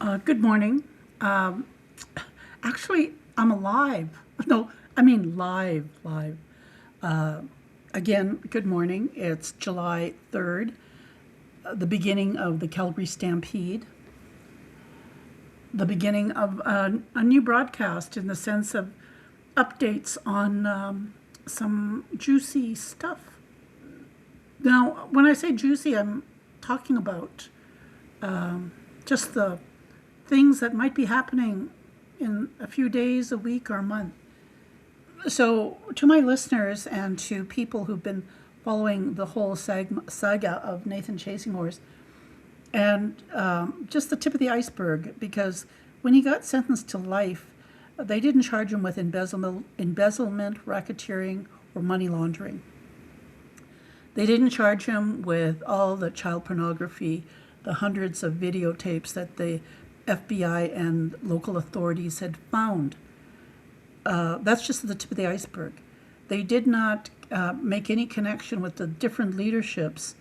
Good morning. Um, Actually, I'm alive. No, I mean live. Uh, Again, good morning. It's July 3rd, the beginning of the Calgary Stampede, the beginning of a new broadcast in the sense of updates on some juicy stuff. Now, when I say juicy, I'm talking about just the things that might be happening in a few days, a week, or a month. So, to my listeners and to people who've been following the whole saga of Nathan Chasing Horse, and just the tip of the iceberg, because when he got sentenced to life, they didn't charge him with embezzlement, racketeering, or money laundering. They didn't charge him with all the child pornography, the hundreds of videotapes that the FBI and local authorities had found. That's just the tip of the iceberg. They did not make any connection with the different leaderships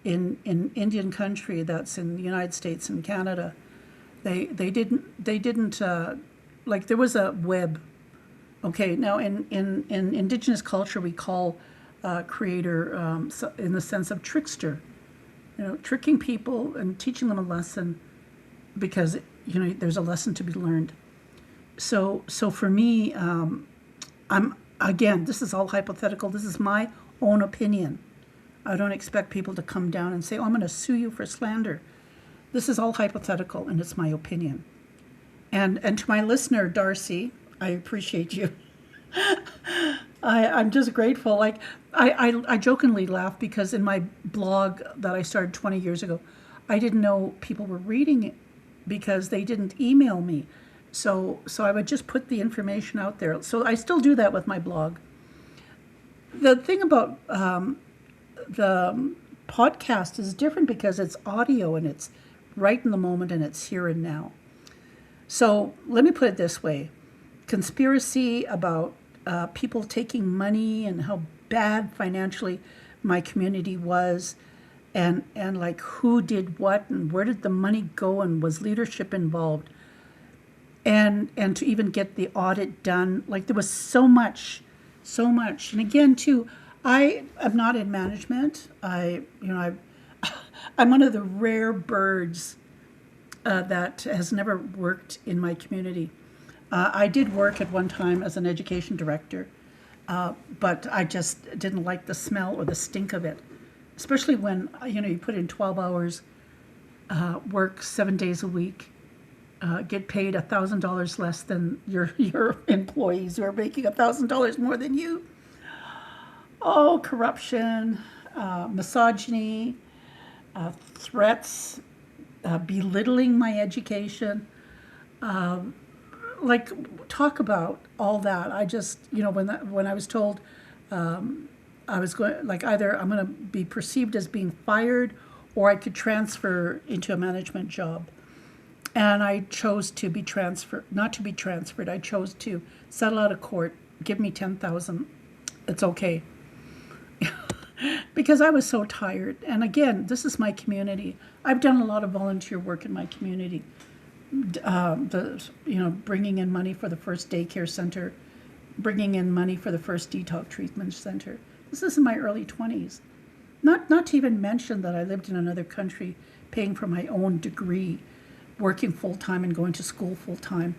in Indian country that's in the United States and Canada. They didn't like there was a web. Okay, now in indigenous culture we call creator in the sense of trickster, tricking people and teaching them a lesson because there's a lesson to be learned. So for me, I'm again, this is all hypothetical. This is my own opinion. I don't expect people to come down and say, "Oh, I'm going to sue you for slander." This is all hypothetical, and it's my opinion. And to my listener, Darcy, I appreciate you. I'm just grateful. Like I jokingly laugh because in my blog that I started 20 years ago, I didn't know people were reading it because they didn't email me. So I would just put the information out there. So I still do that with my blog. The thing about the podcast is different because it's audio and it's right in the moment and it's here and now. So let me put it this way. Conspiracy about people taking money and how bad financially my community was and like who did what and where did the money go and was leadership involved and to even get the audit done. Like there was so much. And again too, I am not in management. I'm one of the rare birds that has never worked in my community. I did work at one time as an education director, but I just didn't like the smell or the stink of it, especially when you put in 12 hours, work 7 days a week, get paid $1,000 less than your employees who are making $1,000 more than you. Oh, corruption, misogyny, threats, belittling my education. Like talk about all that. I just when I was told I was going like either I'm going to be perceived as being fired or I could transfer into a management job. And I chose to be transferred, not to be transferred. I chose to settle out of court, give me 10,000. It's okay. Because I was so tired. And again, this is my community. I've done a lot of volunteer work in my community. Bringing in money for the first daycare center, bringing in money for the first detox treatment center. This is in my early 20s. Not to even mention that I lived in another country, paying for my own degree, working full-time and going to school full-time.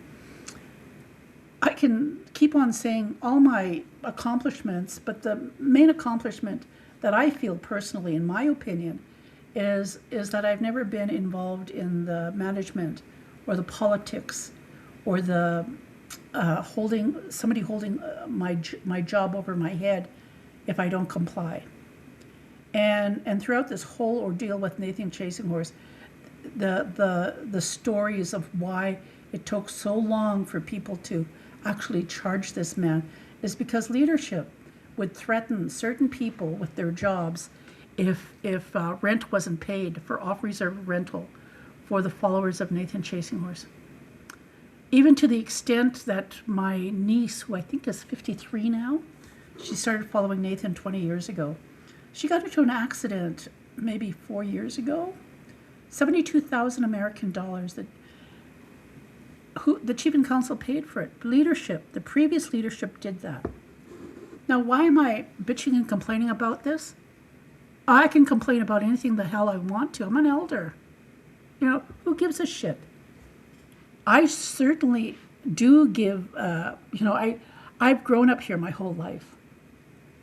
I can keep on saying all my accomplishments, but the main accomplishment that I feel personally, in my opinion, is that I've never been involved in the management or the politics or the holding my job over my head if I don't comply. And throughout this whole ordeal with Nathan Chasing Horse, the stories of why it took so long for people to actually charge this man is because leadership would threaten certain people with their jobs if rent wasn't paid for off-reserve rental for the followers of Nathan Chasing Horse. Even to the extent that my niece, who I think is 53 now, she started following Nathan 20 years ago. She got into an accident maybe 4 years ago, 72,000 American dollars that who the chief and council paid for it? Leadership. The previous leadership did that. Now, why am I bitching and complaining about this? I can complain about anything the hell I want to. I'm an elder. You know, who gives a shit? I certainly do give, I've grown up here my whole life.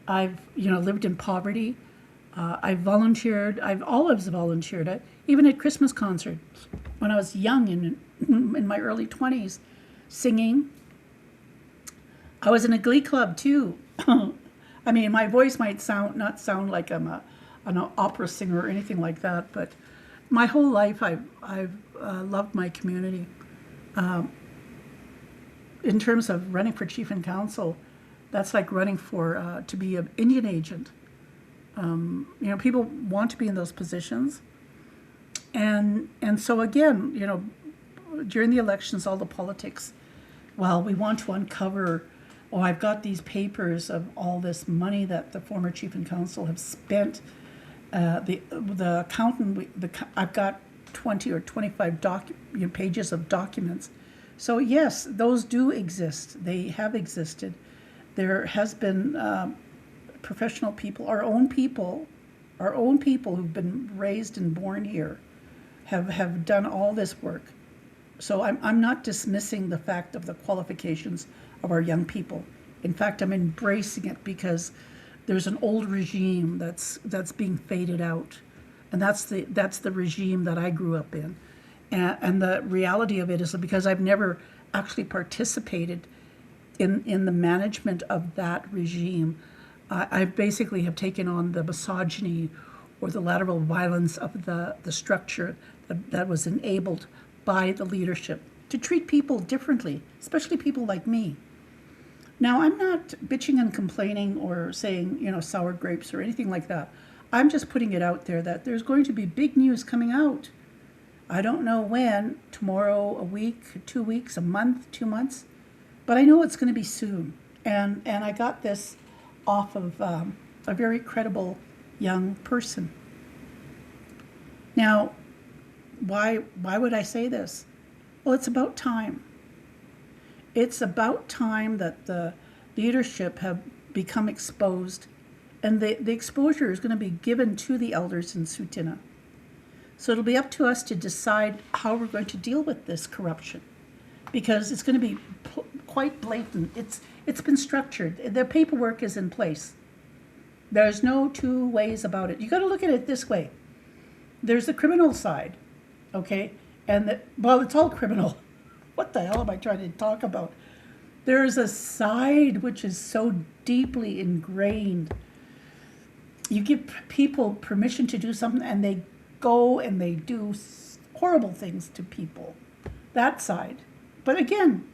I've, lived in poverty. I've volunteered. I've always volunteered, even at Christmas concerts when I was young in my early 20s, singing. I was in a glee club too. I mean, my voice might not sound like I'm an opera singer or anything like that, but my whole life I've loved my community. In terms of running for chief and council, that's like running for to be an Indian agent. People want to be in those positions, and so again, during the elections, all the politics. Well, we want to uncover. Oh, I've got these papers of all this money that the former chief and council have spent. The accountant, I've got 20 or 25 pages of documents. So yes, those do exist. They have existed. There has been professional people, our own people who've been raised and born here, have done all this work. So I'm not dismissing the fact of the qualifications of our young people. In fact, I'm embracing it because there's an old regime that's being faded out, and that's the regime that I grew up in, and the reality of it is because I've never actually participated in the management of that regime. I basically have taken on the misogyny or the lateral violence of the structure that was enabled by the leadership to treat people differently, especially people like me. Now, I'm not bitching and complaining or saying, sour grapes or anything like that. I'm just putting it out there that there's going to be big news coming out. I don't know when, tomorrow, a week, 2 weeks, a month, 2 months, but I know it's going to be soon. And I got this off of a very credible young person. Now, why would I say this? Well, it's about time. It's about time that the leadership have become exposed, and the exposure is going to be given to the elders in Tsuut'ina. So it'll be up to us to decide how we're going to deal with this corruption, because it's going to be quite blatant. It's been structured. The paperwork is in place. There's no two ways about it. You got to look at it this way. There's the criminal side, okay? And it's all criminal. What the hell am I trying to talk about? There's a side which is so deeply ingrained. You give people permission to do something and they go and they do horrible things to people. That side. But again,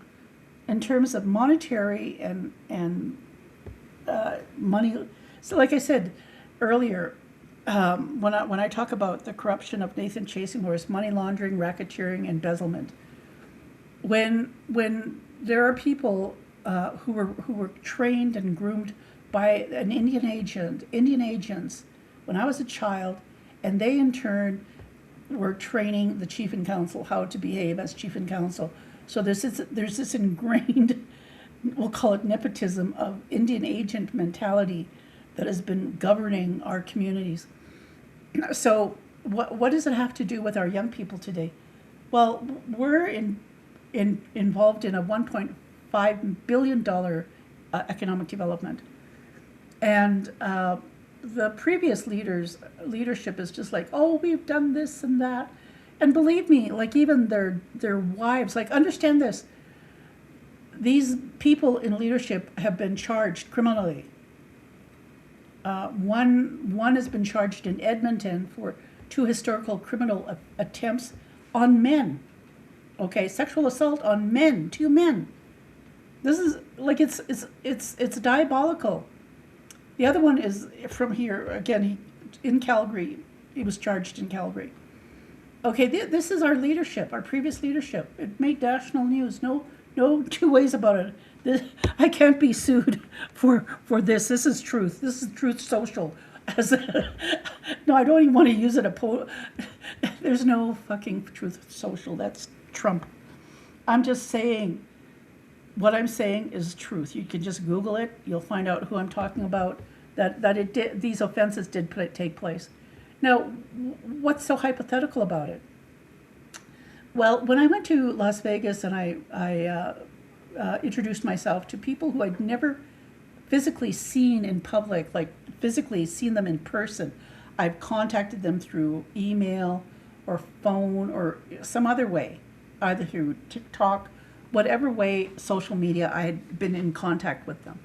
in terms of monetary and money, so like I said earlier, when I talk about the corruption of Nathan Chasingworth's money laundering, racketeering, embezzlement, when there are people who were trained and groomed by an Indian agents, when I was a child, and they in turn were training the chief and council how to behave as chief and council. So there's this ingrained, we'll call it nepotism, of Indian agent mentality that has been governing our communities. So what does it have to do with our young people today? Well, we're involved in a $1.5 billion economic development. And the previous leadership is just like, oh, we've done this and that. And believe me, like even their wives, like understand this, these people in leadership have been charged criminally. One has been charged in Edmonton for 2 historical criminal attempts on men. Okay, sexual assault on men, 2 men. This is like it's diabolical. The other one is from here again. In Calgary, he was charged in Calgary. Okay, this is our leadership, our previous leadership. It made national news. No 2 ways about it. I can't be sued for this. This is truth. This is Truth Social. No, I don't even want to use it. There's no fucking Truth Social. That's Trump. I'm just saying, what I'm saying is truth. You can just Google it. You'll find out who I'm talking about, these offenses did take place. Now, what's so hypothetical about it? Well, when I went to Las Vegas and I introduced myself to people who I'd never physically seen in public, like physically seen them in person, I've contacted them through email or phone or some other way, either through TikTok, whatever way, social media, I had been in contact with them.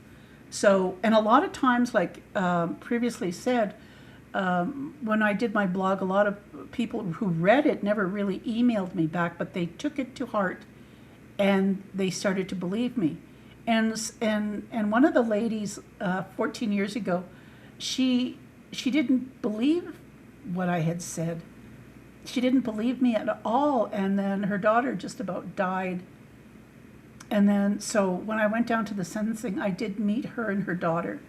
So, and a lot of times, like previously said, when I did my blog, a lot of people who read it never really emailed me back, but they took it to heart and they started to believe me. And one of the ladies 14 years ago, she didn't believe what I had said. She didn't believe me at all. And then her daughter just about died. And then, so when I went down to the sentencing, I did meet her and her daughter.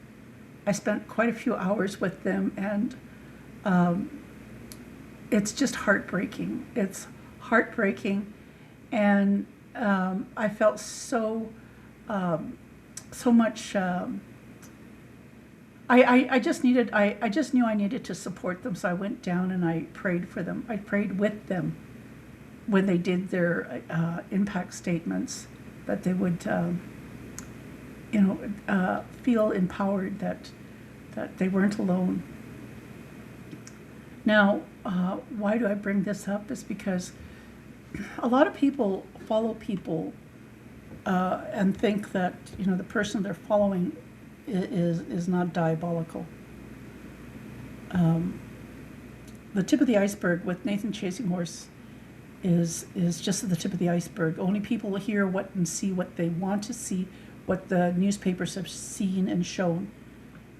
I spent quite a few hours with them, and it's just heartbreaking. It's heartbreaking, and I felt so much. I just needed. I just knew I needed to support them, so I went down and I prayed for them. I prayed with them when they did their impact statements, that they would, feel empowered, that they weren't alone. Now, why do I bring this up? Is because a lot of people follow people and think that the person they're following is not diabolical. The tip of the iceberg with Nathan Chasing Horse is just the tip of the iceberg. Only people hear what and see what they want to see, what the newspapers have seen and shown.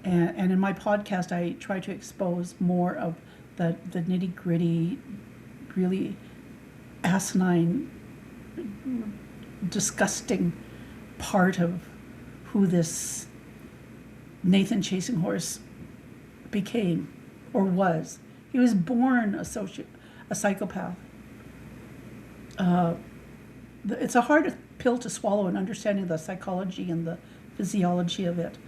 And in my podcast, I try to expose more of the nitty-gritty, really asinine, disgusting part of who this Nathan Chasing Horse became or was. He was born a psychopath. It's a hard pill to swallow in understanding the psychology and the physiology of it.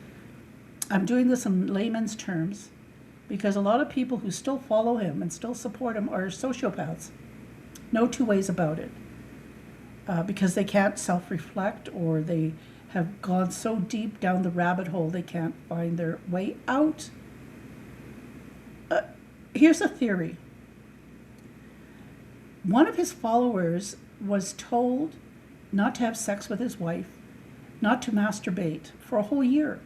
I'm doing this in layman's terms because a lot of people who still follow him and still support him are sociopaths. No two ways about it. Because they can't self-reflect, or they have gone so deep down the rabbit hole they can't find their way out. Here's a theory. One of his followers was told not to have sex with his wife, not to masturbate for a whole year,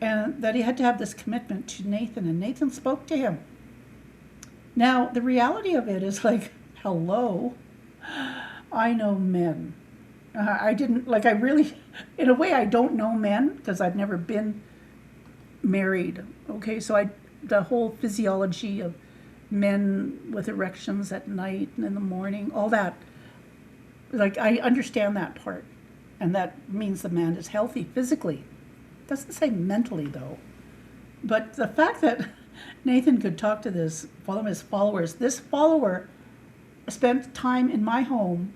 and that he had to have this commitment to Nathan, and Nathan spoke to him. Now, the reality of it is like, hello, I know men. I really, in a way, I don't know men because I've never been married. Okay, so the whole physiology of men with erections at night and in the morning, all that, like, I understand that part. And that means the man is healthy physically. Doesn't say mentally, though. But the fact that Nathan could talk to one of his followers, this follower spent time in my home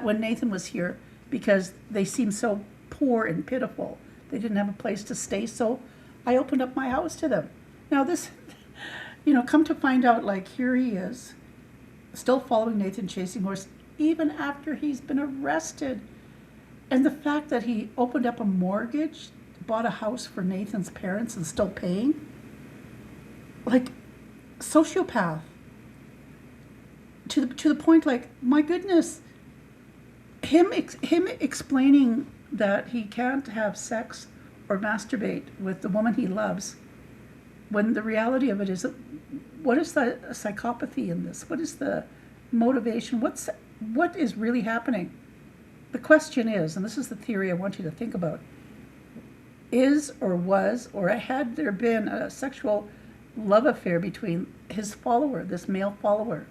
when Nathan was here because they seemed so poor and pitiful. They didn't have a place to stay, so I opened up my house to them. Now this, come to find out, like, here he is, still following Nathan Chasing Horse, even after he's been arrested. And the fact that he opened up a mortgage, bought a house for Nathan's parents and still paying, like, sociopath. To the point, like, my goodness, him explaining that he can't have sex or masturbate with the woman he loves, when the reality of it is, what is the psychopathy in this? What is the motivation? What is really happening? The question is, and this is the theory I want you to think about, is or was or had there been a sexual love affair between his follower, this male follower,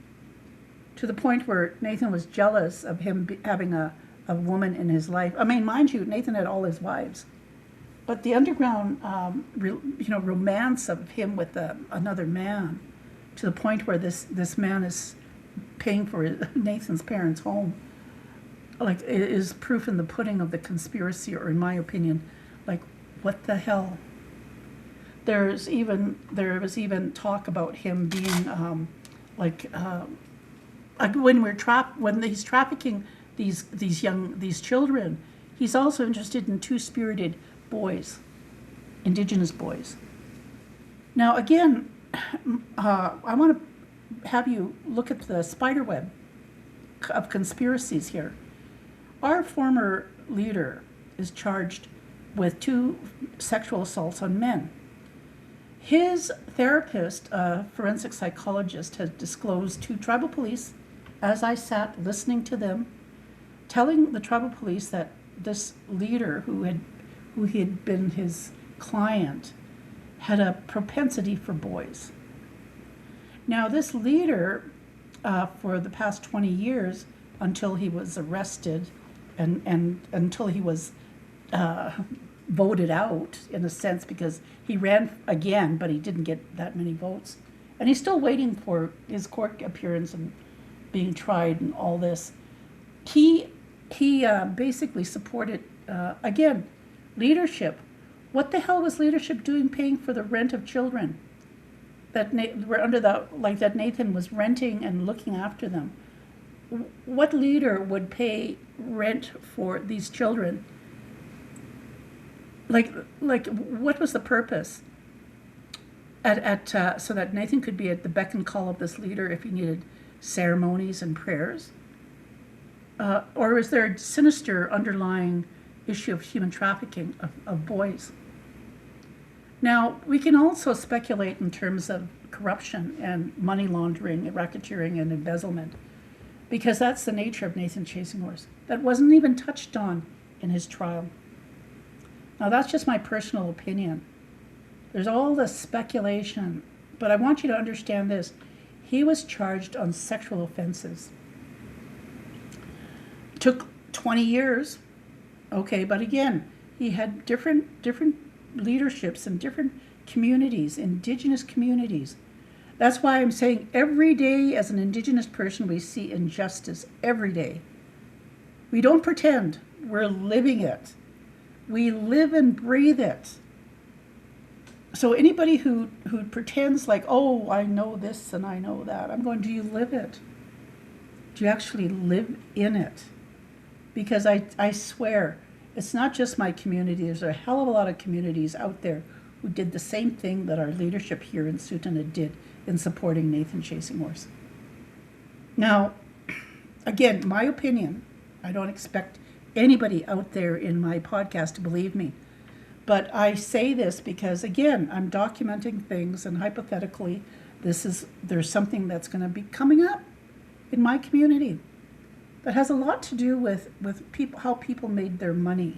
to the point where Nathan was jealous of him having a woman in his life? I mean, mind you, Nathan had all his wives. But the underground, romance of him with another man, to the point where this man is paying for Nathan's parents' home, like, it is proof in the pudding of the conspiracy, or in my opinion, like, what the hell? There was even talk about him being when he's trafficking these children, he's also interested in two-spirited boys, indigenous boys. Now again, I want to have you look at the spider web of conspiracies here. Our former leader is charged with 2 sexual assaults on men. His therapist, a forensic psychologist, has disclosed to tribal police, as I sat listening to them, telling the tribal police that this leader, who he had been his client, had a propensity for boys. Now, this leader, for the past 20 years, until he was arrested and until he was voted out, in a sense, because he ran again, but he didn't get that many votes. And he's still waiting for his court appearance and being tried and all this. He basically supported, again, leadership. What the hell was leadership doing paying for the rent of children that were that Nathan was renting and looking after them? What leader would pay rent for these children? Like, what was the purpose? So that Nathan could be at the beck and call of this leader if he needed ceremonies and prayers? Or is there a sinister underlying issue of human trafficking of boys? Now, we can also speculate in terms of corruption and money laundering and racketeering and embezzlement, because that's the nature of Nathan Chasing Horse. That wasn't even touched on in his trial. Now, that's just my personal opinion. There's all this speculation, but I want you to understand this. He was charged on sexual offenses. It took 20 years, okay, but again, he had different leaderships in different communities, indigenous communities. That's why I'm saying every day as an indigenous person, we see injustice every day. We don't pretend, we're living it. We live and breathe it. So anybody who pretends like, oh, I know this and I know that, I'm going, do you live it? Do you actually live in it? Because I swear, it's not just my community. There's a hell of a lot of communities out there who did the same thing that our leadership here in Sutana did in supporting Nathan Chasing Horse. Now, again, my opinion, I don't expect anybody out there in my podcast to believe me. But I say this because, again, I'm documenting things, and hypothetically, there's something that's going to be coming up in my community that has a lot to do with people, how people made their money.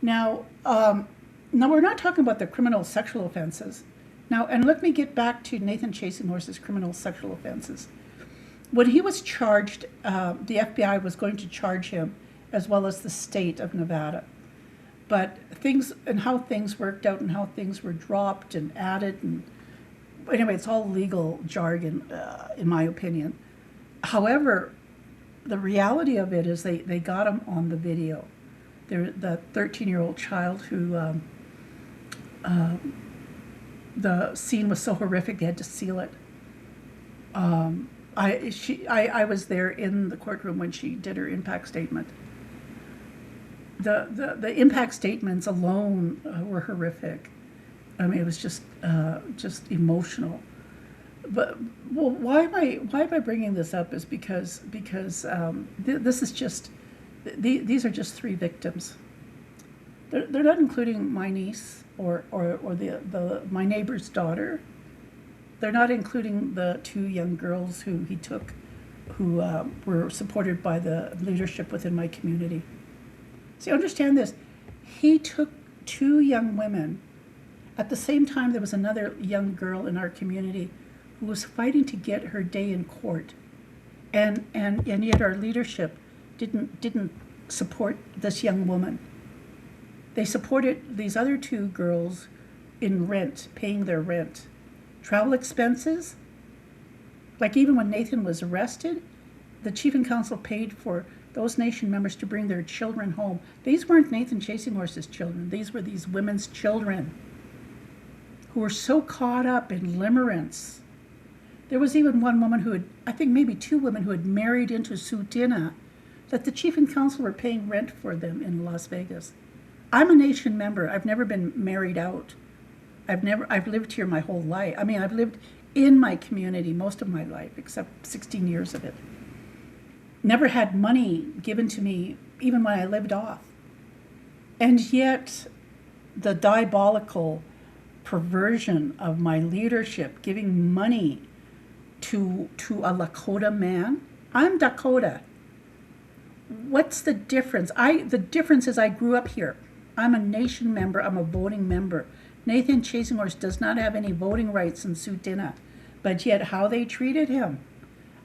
Now we're not talking about the criminal sexual offenses. Now, and let me get back to Nathan Chasing Horse's criminal sexual offenses. When he was charged, the FBI was going to charge him, as well as the state of Nevada. But how things worked out and how things were dropped and added, and anyway, it's all legal jargon, in my opinion. However, the reality of it is they got him on the video. The 13-year-old child who, the scene was so horrific they had to seal it. I was there in the courtroom when she did her impact statement. The impact statements alone were horrific. I mean, it was just emotional. But well, why am I bringing this up? Is because this is just these are just 3 victims. They're not including my niece or my neighbor's daughter. They're not including the 2 young girls who he took, who were supported by the leadership within my community. See, understand this. He took 2 young women. At the same time, there was another young girl in our community who was fighting to get her day in court. And yet our leadership didn't support this young woman. They supported these other 2 girls in rent, paying their rent. Travel expenses, Like even when Nathan was arrested, the chief and council paid for those nation members to bring their children home. These weren't Nathan Chasing Horse's children. These were these women's children who were so caught up in limerence. There was even one woman who had, I think maybe two women who had married into Sutina, that the chief and council were paying rent for them in Las Vegas. I'm a nation member. I've never been married out. I've lived here my whole life. I mean, I've lived in my community most of my life, except 16 years of it. Never had money given to me, even when I lived off. And yet, the diabolical perversion of my leadership, giving money to a Lakota man. I'm Dakota. What's the difference? The difference is I grew up here. I'm a nation member. I'm a voting member. Nathan Chasing Horse does not have any voting rights in Sutina, but yet how they treated him,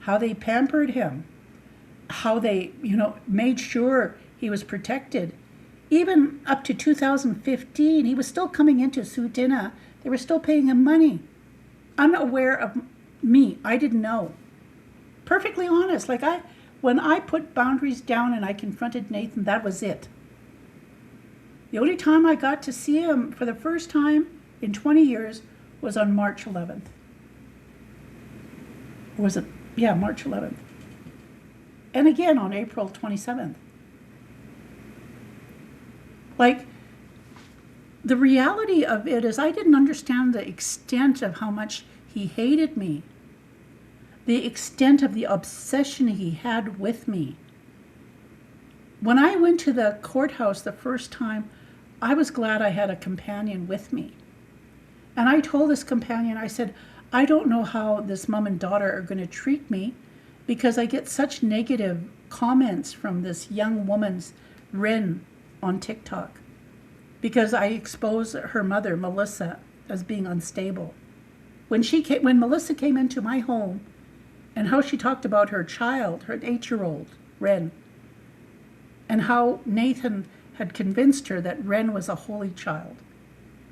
how they pampered him, how they, made sure he was protected. Even up to 2015, he was still coming into Sutina. They were still paying him money. Unaware of me. I didn't know. Perfectly honest. When I put boundaries down and I confronted Nathan, that was it. The only time I got to see him for the first time in 20 years was on March 11th. Or was it? Yeah, March 11th. And again on April 27th. The reality of it is I didn't understand the extent of how much he hated me, the extent of the obsession he had with me. When I went to the courthouse the first time, I was glad I had a companion with me. And I told this companion, I said, I don't know how this mom and daughter are going to treat me because I get such negative comments from this young woman's Ren on TikTok. Because I expose her mother, Melissa, as being unstable. When Melissa came into my home and how she talked about her child, her 8-year-old, Ren, and how Nathan had convinced her that Ren was a holy child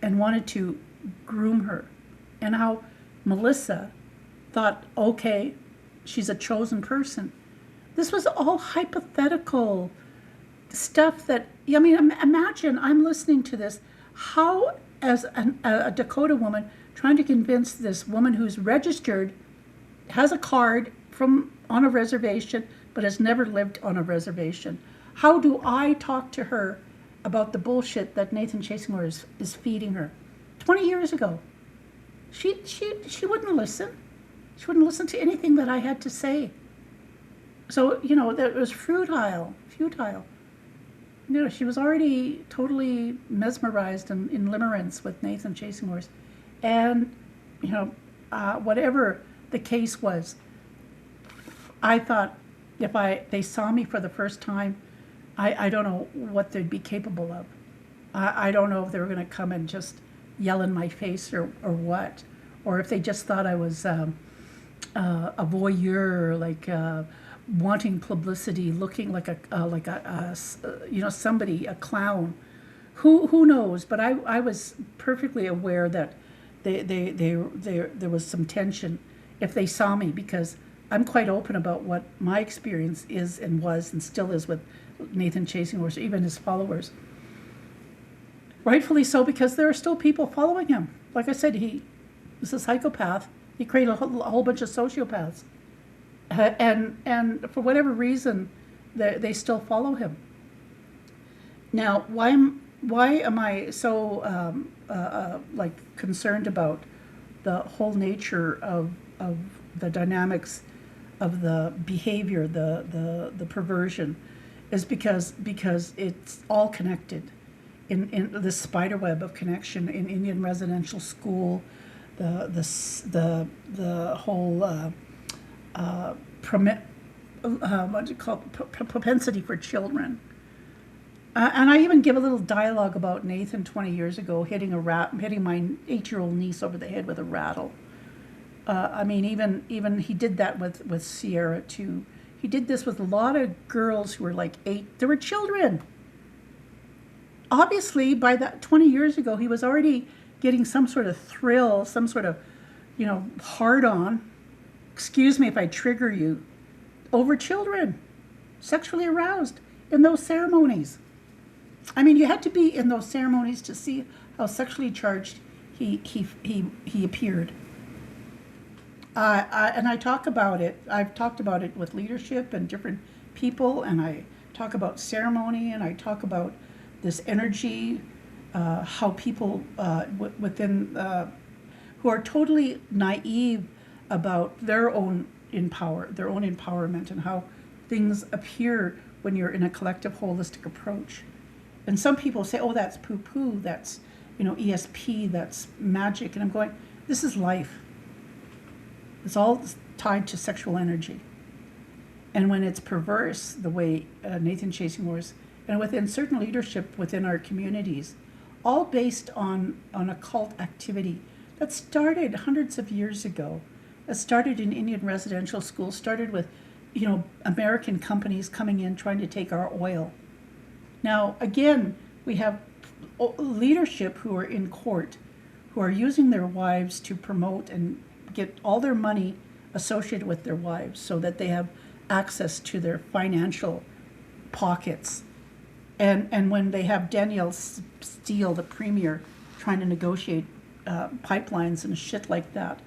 and wanted to groom her, and how Melissa thought, okay, she's a chosen person. This was all hypothetical stuff that, imagine I'm listening to this. How, as a Dakota woman, trying to convince this woman who's registered, has a card on a reservation, but has never lived on a reservation. How do I talk to her about the bullshit that Nathan Chasing Horse is feeding her? 20 years ago. She wouldn't listen. She wouldn't listen to anything that I had to say. So, it was futile. She was already totally mesmerized in limerence with Nathan Chasing Horse. And, whatever the case was, I thought if they saw me for the first time, I don't know what they'd be capable of. I don't know if they were going to come and just yell in my face or what. Or if they just thought I was a voyeur, wanting publicity, looking like somebody, a clown. Who knows? But I was perfectly aware that there was some tension if they saw me, because I'm quite open about what my experience is and was and still is with Nathan Chasing Horse, even his followers. Rightfully so, because there are still people following him. Like I said, he was a psychopath. He created a whole bunch of sociopaths. And for whatever reason, they still follow him. Now, why am I so concerned about the whole nature of the dynamics of the behavior, the perversion, is because it's all connected in this spider web of connection in Indian residential school, the whole propensity for children. And I even give a little dialogue about Nathan 20 years ago hitting my 8-year-old niece over the head with a rattle. Even he did that with Sierra too. He did this with a lot of girls who were like 8. They were children. Obviously, by that 20 years ago, he was already getting some sort of thrill, some sort of, hard on excuse me if I trigger you, over children, sexually aroused in those ceremonies. I mean, you had to be in those ceremonies to see how sexually charged he appeared. And I talk about it. I've talked about it with leadership and different people, and I talk about ceremony, and I talk about this energy, how people within who are totally naive about their own empowerment, and how things appear when you're in a collective holistic approach. And some people say, "Oh, that's poo-poo. That's ESP. That's magic." And I'm going, "This is life. It's all tied to sexual energy." And when it's perverse, the way Nathan Chasing Horse, and within certain leadership within our communities, all based on occult activity that started hundreds of years ago. It started in Indian residential schools, started with, American companies coming in trying to take our oil. Now, again, we have leadership who are in court, who are using their wives to promote and get all their money associated with their wives so that they have access to their financial pockets. And when they have Danielle Steele, the premier, trying to negotiate pipelines and shit like that.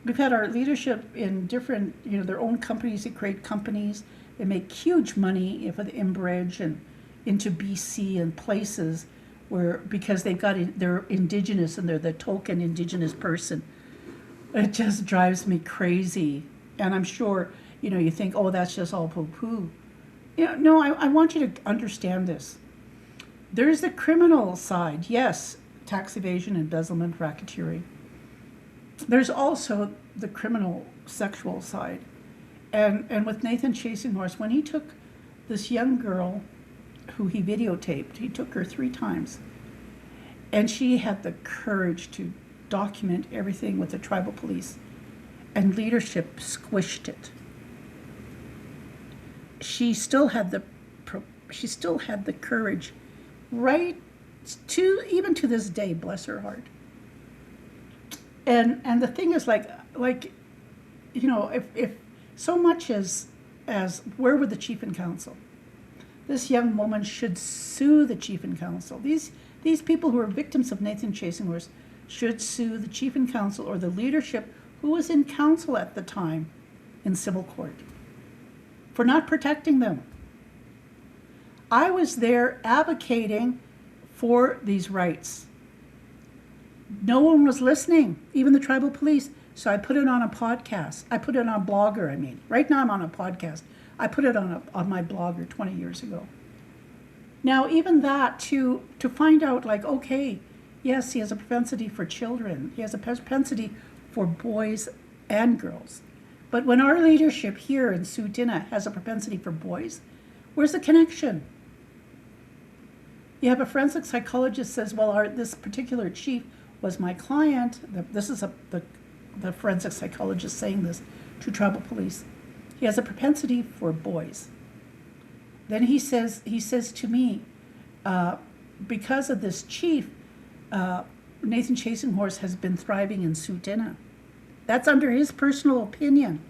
We've had our leadership in different, their own companies. They create companies. They make huge money for the Enbridge and into BC and places where, because they're indigenous and they're the token indigenous person. It just drives me crazy. And I'm sure, you think, oh, that's just all poo-poo. No, I want you to understand this. There's the criminal side, yes, tax evasion, embezzlement, racketeering. There's also the criminal sexual side. And with Nathan Chasing Horse, when he took this young girl who he videotaped, he took her 3 times, and she had the courage to document everything with the tribal police, and leadership squished it. She still had the courage, right to even to this day, bless her heart. And the thing is, if so much as where were the chief and council? This young woman should sue the chief and council. These people who are victims of Nathan Chasing Horse should sue the chief and council or the leadership who was in council at the time in civil court for not protecting them. I was there advocating for these rights. No one was listening, even the tribal police. So I put it on a podcast. I put it on Blogger, Right now I'm on a podcast. I put it on my Blogger 20 years ago. Now, even that, to find out, okay, yes, he has a propensity for children. He has a propensity for boys and girls. But when our leadership here in Tsuut'ina has a propensity for boys, where's the connection? You have a forensic psychologist says, well, this particular chief was my client. This is the forensic psychologist saying this to tribal police. He has a propensity for boys. Then he says to me, because of this chief, Nathan Chasing Horse has been thriving in Tsuut'ina. That's under his personal opinion,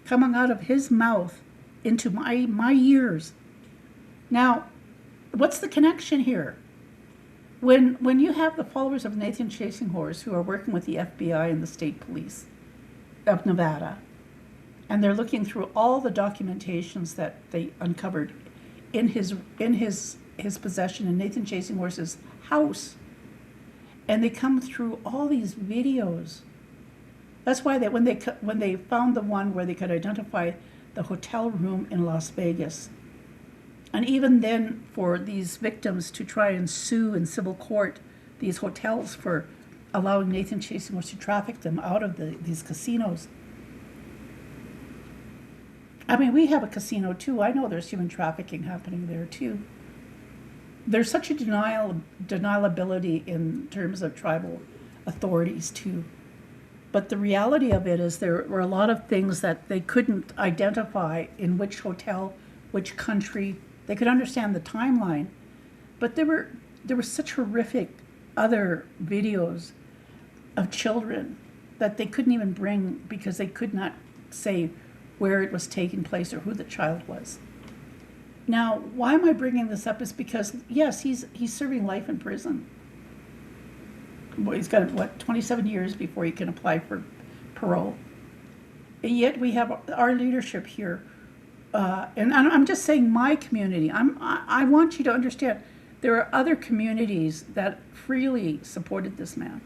coming out of his mouth into my ears. Now, what's the connection here? When you have the followers of Nathan Chasing Horse who are working with the FBI and the state police of Nevada, and they're looking through all the documentations that they uncovered in his possession in Nathan Chasing Horse's house, and they come through all these videos. That's why when they found the one where they could identify the hotel room in Las Vegas, and even then for these victims to try and sue in civil court these hotels for allowing Nathan Chasing Horse to traffic them out of these casinos. We have a casino too. I know there's human trafficking happening there too. There's such a deniability in terms of tribal authorities too. But the reality of it is there were a lot of things that they couldn't identify in which hotel, which country. They could understand the timeline, but there were such horrific other videos of children that they couldn't even bring because they could not say where it was taking place or who the child was. Now, why am I bringing this up is because, yes, he's serving life in prison. Well, he's got, 27 years before he can apply for parole. And yet we have our leadership here. And I'm just saying my community. I want you to understand there are other communities that freely supported this man.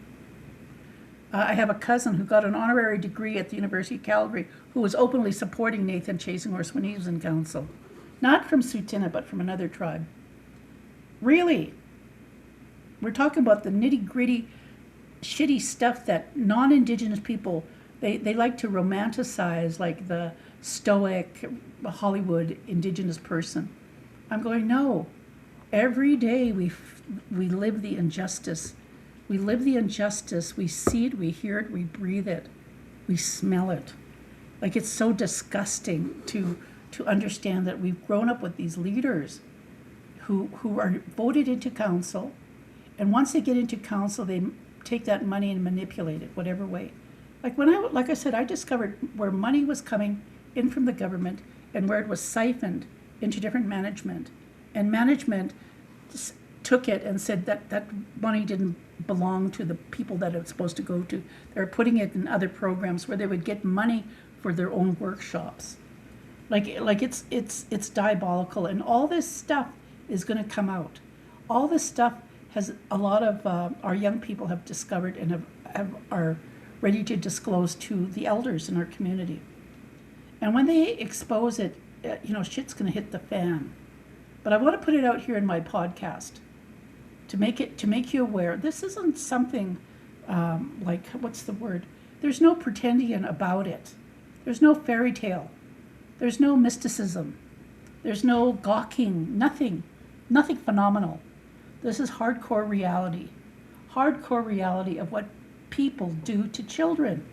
I have a cousin who got an honorary degree at the University of Calgary who was openly supporting Nathan Chasing Horse when he was in council. Not from Tsuut'ina, but from another tribe. Really. We're talking about the nitty-gritty, shitty stuff that non-Indigenous people, they like to romanticize, like the stoic Hollywood Indigenous person. I'm going, no. Every day we live the injustice. We live the injustice. We see it, we hear it, we breathe it, we smell it. Like, it's so disgusting to understand that we've grown up with these leaders who are voted into council, and once they get into council, they take that money and manipulate it whatever way. Like I said, I discovered where money was coming in from the government and where it was siphoned into different management, and management took it and said that money didn't belong to the people that it was supposed to go to. They were putting it in other programs where they would get money for their own workshops. Like it's diabolical, and all this stuff is going to come out. All this stuff has a lot of our young people have discovered and are ready to disclose to the elders in our community. And when they expose it, shit's going to hit the fan. But I want to put it out here in my podcast to make you aware. This isn't something what's the word? There's no pretending about it. There's no fairy tale. There's no mysticism. There's no gawking. Nothing phenomenal. This is hardcore reality. Hardcore reality of what people do to children.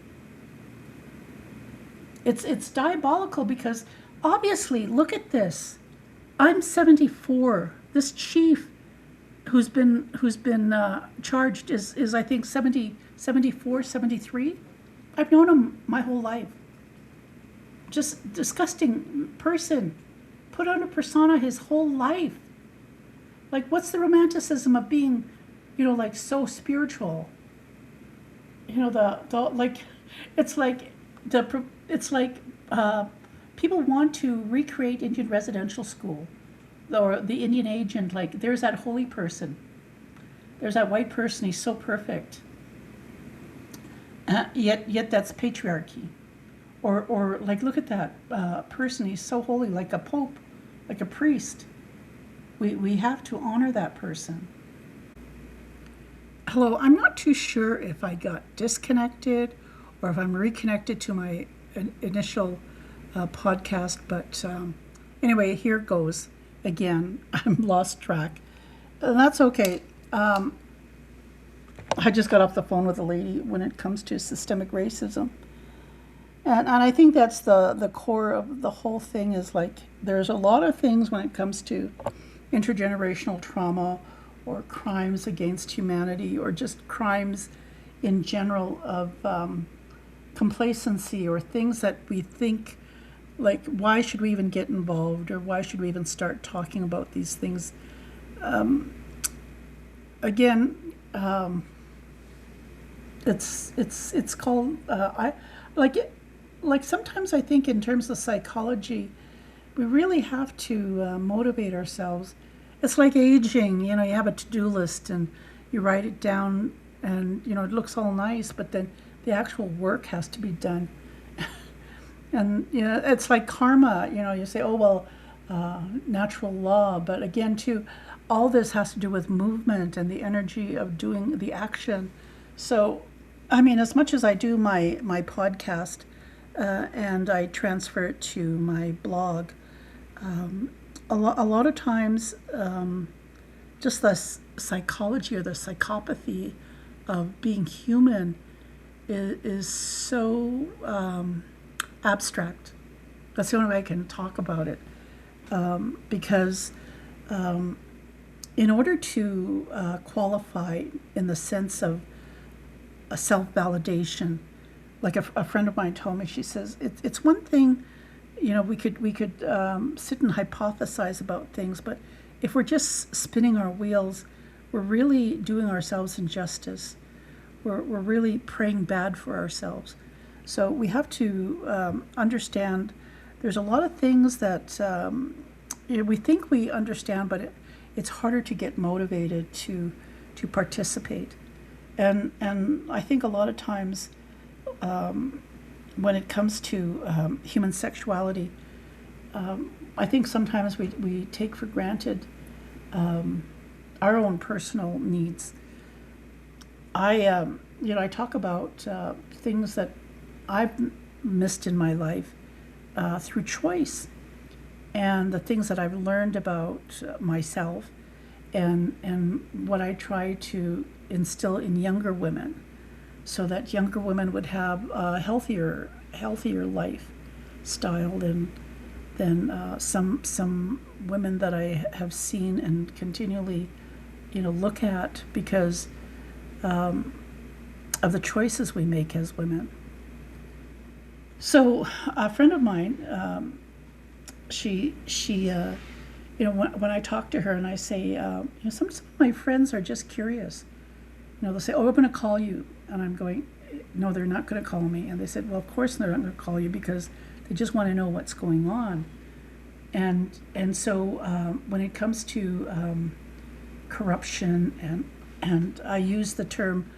It's diabolical because obviously, look at this. I'm 74. This chief who's been charged is I think 74, 73. I've known him my whole life. Just disgusting person. Put on a persona his whole life. Like, what's the romanticism of being, so spiritual? It's like people want to recreate Indian residential school, or the Indian agent. Like, there's that holy person. There's that white person. He's so perfect. Yet that's patriarchy. Or like, look at that person. He's so holy, like a pope, like a priest. We have to honor that person. Hello, I'm not too sure if I got disconnected or if I'm reconnected to my initial podcast, but anyway, here goes again. I'm lost track, and that's okay. I just got off the phone with a lady when it comes to systemic racism, and I think that's the core of the whole thing. Is like, there's a lot of things when it comes to intergenerational trauma or crimes against humanity or just crimes in general of complacency or things that we think, like, why should we even get involved or why should we even start talking about these things? It's called sometimes I think in terms of psychology, we really have to motivate ourselves. It's like aging, you have a to-do list and you write it down and, it looks all nice, but then the actual work has to be done. And, it's like karma, you say, oh, well, natural law. But again, too, all this has to do with movement and the energy of doing the action. So, I mean, as much as I do my podcast and I transfer it to my blog, a lot of times just the psychology or the psychopathy of being human is so abstract. That's the only way I can talk about it, because in order to qualify in the sense of a self-validation, like a friend of mine told me, she says, it's one thing, we could sit and hypothesize about things, but if we're just spinning our wheels, we're really doing ourselves injustice. We're really praying bad for ourselves. So we have to understand there's a lot of things that we think we understand, but it's harder to get motivated to participate. And I think a lot of times when it comes to human sexuality, I think sometimes we take for granted our own personal needs. I talk about things that I've missed in my life through choice, and the things that I've learned about myself, and what I try to instill in younger women, so that younger women would have a healthier lifestyle than some women that I have seen and continually look at because of the choices we make as women. So a friend of mine, she when I talk to her and I say, some of my friends are just curious. They'll say, "Oh, I'm going to call you," and I'm going, "No, they're not going to call me." And they said, "Well, of course they're not going to call you because they just want to know what's going on." And so when it comes to corruption, and I use the term,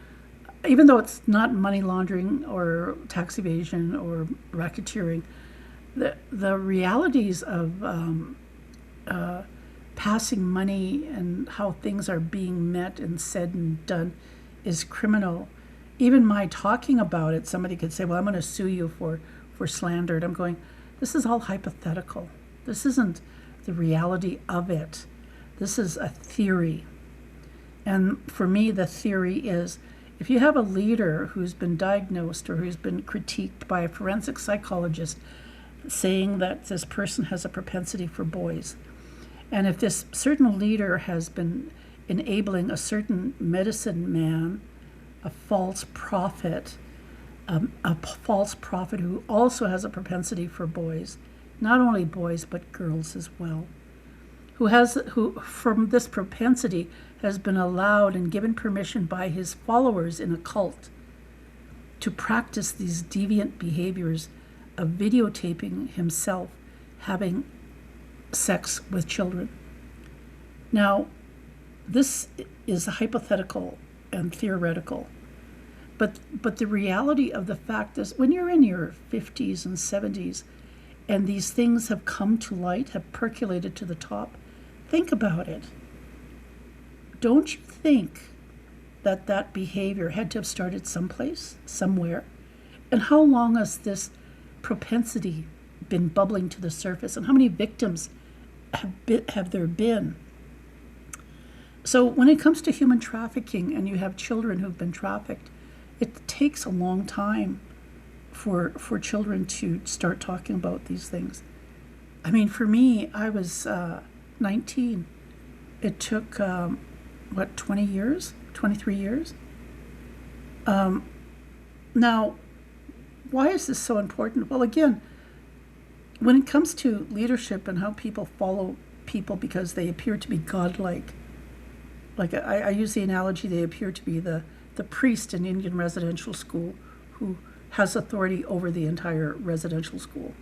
even though it's not money laundering or tax evasion or racketeering, the realities of passing money and how things are being met and said and done is criminal. Even my talking about it, somebody could say, "Well, I'm going to sue you for slander." And I'm going, this is all hypothetical. This isn't the reality of it. This is a theory. And for me, the theory is, if you have a leader who's been diagnosed or who's been critiqued by a forensic psychologist saying that this person has a propensity for boys, and if this certain leader has been enabling a certain medicine man, a false prophet who also has a propensity for boys, not only boys but girls as well, who from this propensity has been allowed and given permission by his followers in a cult to practice these deviant behaviors of videotaping himself having sex with children. Now, this is hypothetical and theoretical, but the reality of the fact is, when you're in your 50s and 70s and these things have come to light, have percolated to the top, think about it. Don't you think that behavior had to have started someplace, somewhere? And how long has this propensity been bubbling to the surface? And how many victims have there been? So when it comes to human trafficking and you have children who've been trafficked, it takes a long time for children to start talking about these things. I mean, for me, I was 19. It took, 20 years? 23 years? Now, why is this so important? Well, again, when it comes to leadership and how people follow people because they appear to be godlike, like I use the analogy, they appear to be the priest in Indian residential school who has authority over the entire residential school,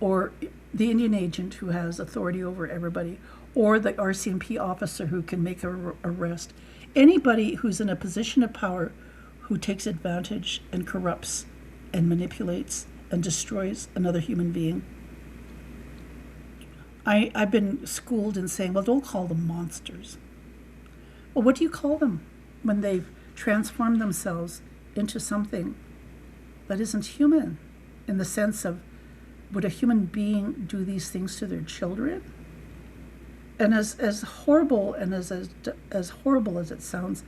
or the Indian agent who has authority over everybody, or the RCMP officer who can make an arrest. Anybody who's in a position of power who takes advantage and corrupts and manipulates and destroys another human being. I've been schooled in saying, well, don't call them monsters. Well, what do you call them when they've transformed themselves into something that isn't human, in the sense of, would a human being do these things to their children? And as horrible and as horrible as it sounds,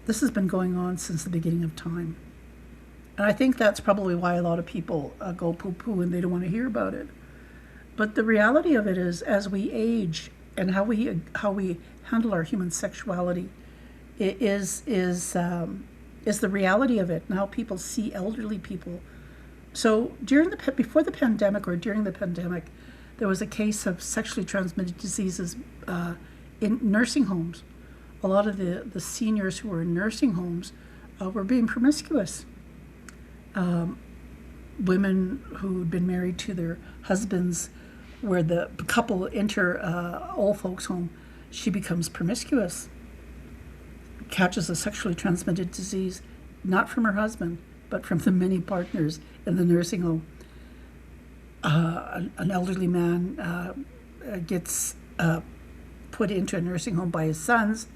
this has been going on since the beginning of time. And I think that's probably why a lot of people go poo-poo and they don't want to hear about it. But the reality of it is, as we age and how we handle our human sexuality, it's is the reality of it and how people see elderly people. So before the pandemic or during the pandemic, there was a case of sexually transmitted diseases in nursing homes. A lot of the seniors who were in nursing homes were being promiscuous. Women who'd been married to their husbands, where the couple enter old folks' home, she becomes promiscuous, catches a sexually transmitted disease, not from her husband, but from the many partners in the nursing home. An elderly man gets put into a nursing home by his sons.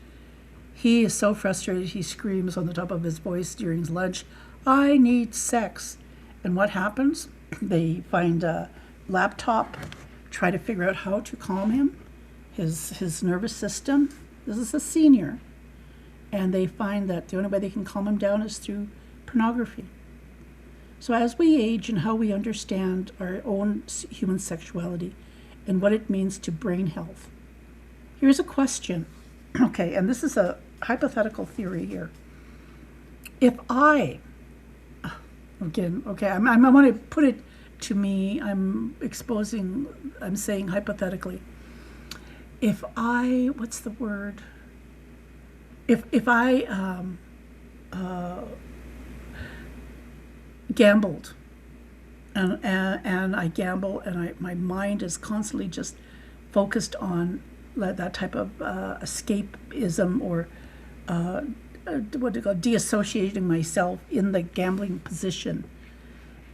He is so frustrated, he screams on the top of his voice during his lunch, "I need sex." And what happens? They find a laptop, try to figure out how to calm him, his nervous system. This is a senior. And they find that the only way they can calm him down is through pornography. So as we age and how we understand our own human sexuality and what it means to brain health, here's a question. Okay, and this is a hypothetical theory here. If I, again, okay, I want to put it to me, I'm saying hypothetically. If I, what's the word? If I gambled, and I gamble, and my mind is constantly just focused on that type of escapism, or what do you call deassociating myself in the gambling position,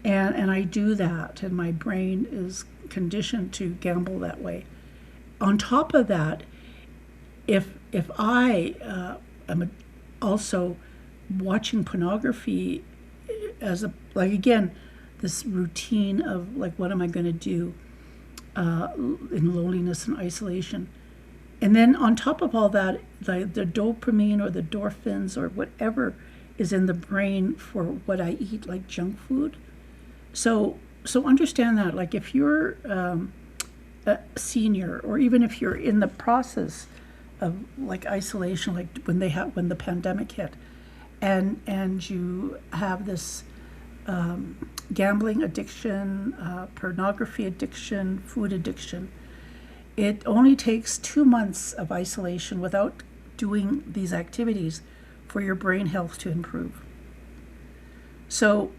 and I do that, and my brain is conditioned to gamble that way. On top of that, if I am also watching pornography as again, this routine of what am I going to do in loneliness and isolation, and then on top of all that, the dopamine or the endorphins or whatever is in the brain for what I eat, like junk food. So understand that, if you're a senior, or even if you're in the process of isolation, when the pandemic hit, and you have this gambling addiction, pornography addiction, food addiction, it only takes 2 months of isolation without doing these activities for your brain health to improve. So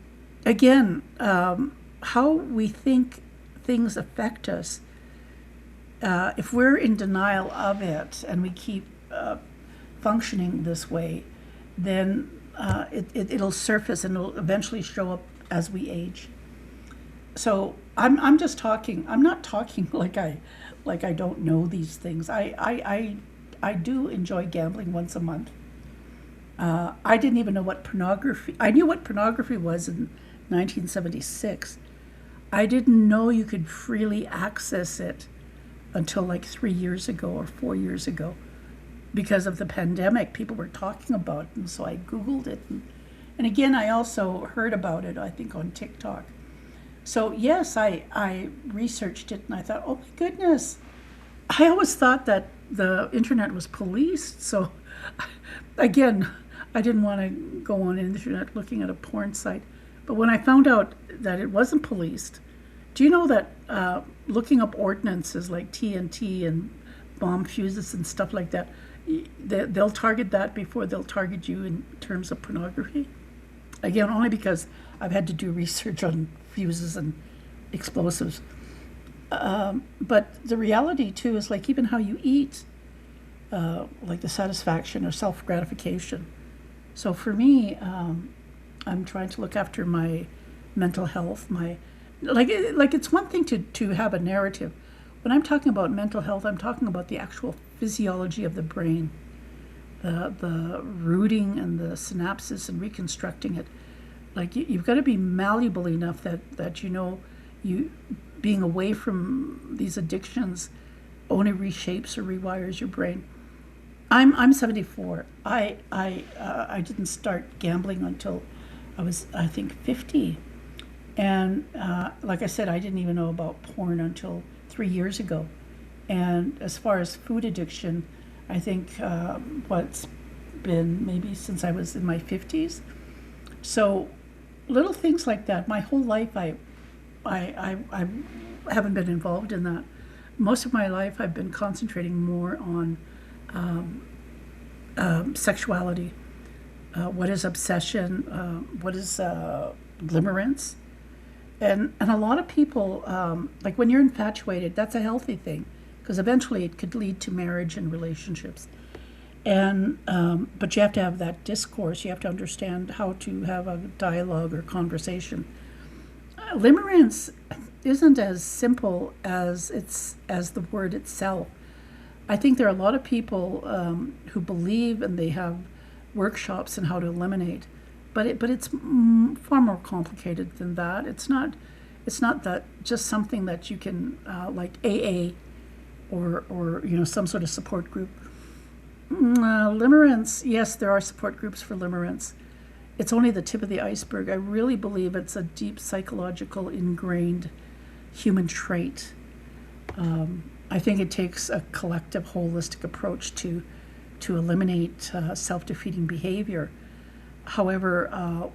again, how we think things affect us, if we're in denial of it and we keep functioning this way, then it'll surface and it'll eventually show up as we age. So I'm just talking. I'm not talking like I don't know these things. I do enjoy gambling once a month. I didn't even know what pornography. I knew what pornography was in 1976. I didn't know you could freely access it until 3 years ago or 4 years ago. Because of the pandemic, people were talking about it, and so I Googled it. And again, I also heard about it, I think, on TikTok. So yes, I researched it, and I thought, oh my goodness. I always thought that the internet was policed. So again, I didn't want to go on the internet looking at a porn site. But when I found out that it wasn't policed, do you know that looking up ordinances like TNT and bomb fuses and stuff like that, they'll target that before they'll target you in terms of pornography? Again, only because I've had to do research on fuses and explosives. But the reality too is even how you eat, the satisfaction or self-gratification. So for me, I'm trying to look after my mental health. It's one thing to have a narrative. When I'm talking about mental health, I'm talking about the actual physiology of the brain, the rooting and the synapses and reconstructing it. You've got to be malleable enough that you being away from these addictions only reshapes or rewires your brain. I'm 74. I didn't start gambling until I was, I think, 50. And like I said, I didn't even know about porn until 3 years ago. And as far as food addiction, I think what's been maybe since I was in my 50s. So little things like that. My whole life, I haven't been involved in that. Most of my life, I've been concentrating more on sexuality. What is obsession? What is limerence? And a lot of people, like when you're infatuated, that's a healthy thing because eventually it could lead to marriage and relationships. And but you have to have that discourse. You have to understand how to have a dialogue or conversation. Limerence isn't as simple as the word itself. I think there are a lot of people who believe and they have workshops in how to eliminate, but it's far more complicated than that. It's not that just something that you can like AA or some sort of support group. Limerence, yes, there are support groups for limerence. It's only the tip of the iceberg. I really believe it's a deep psychological ingrained human trait. I think it takes a collective holistic approach to eliminate self-defeating behavior. However,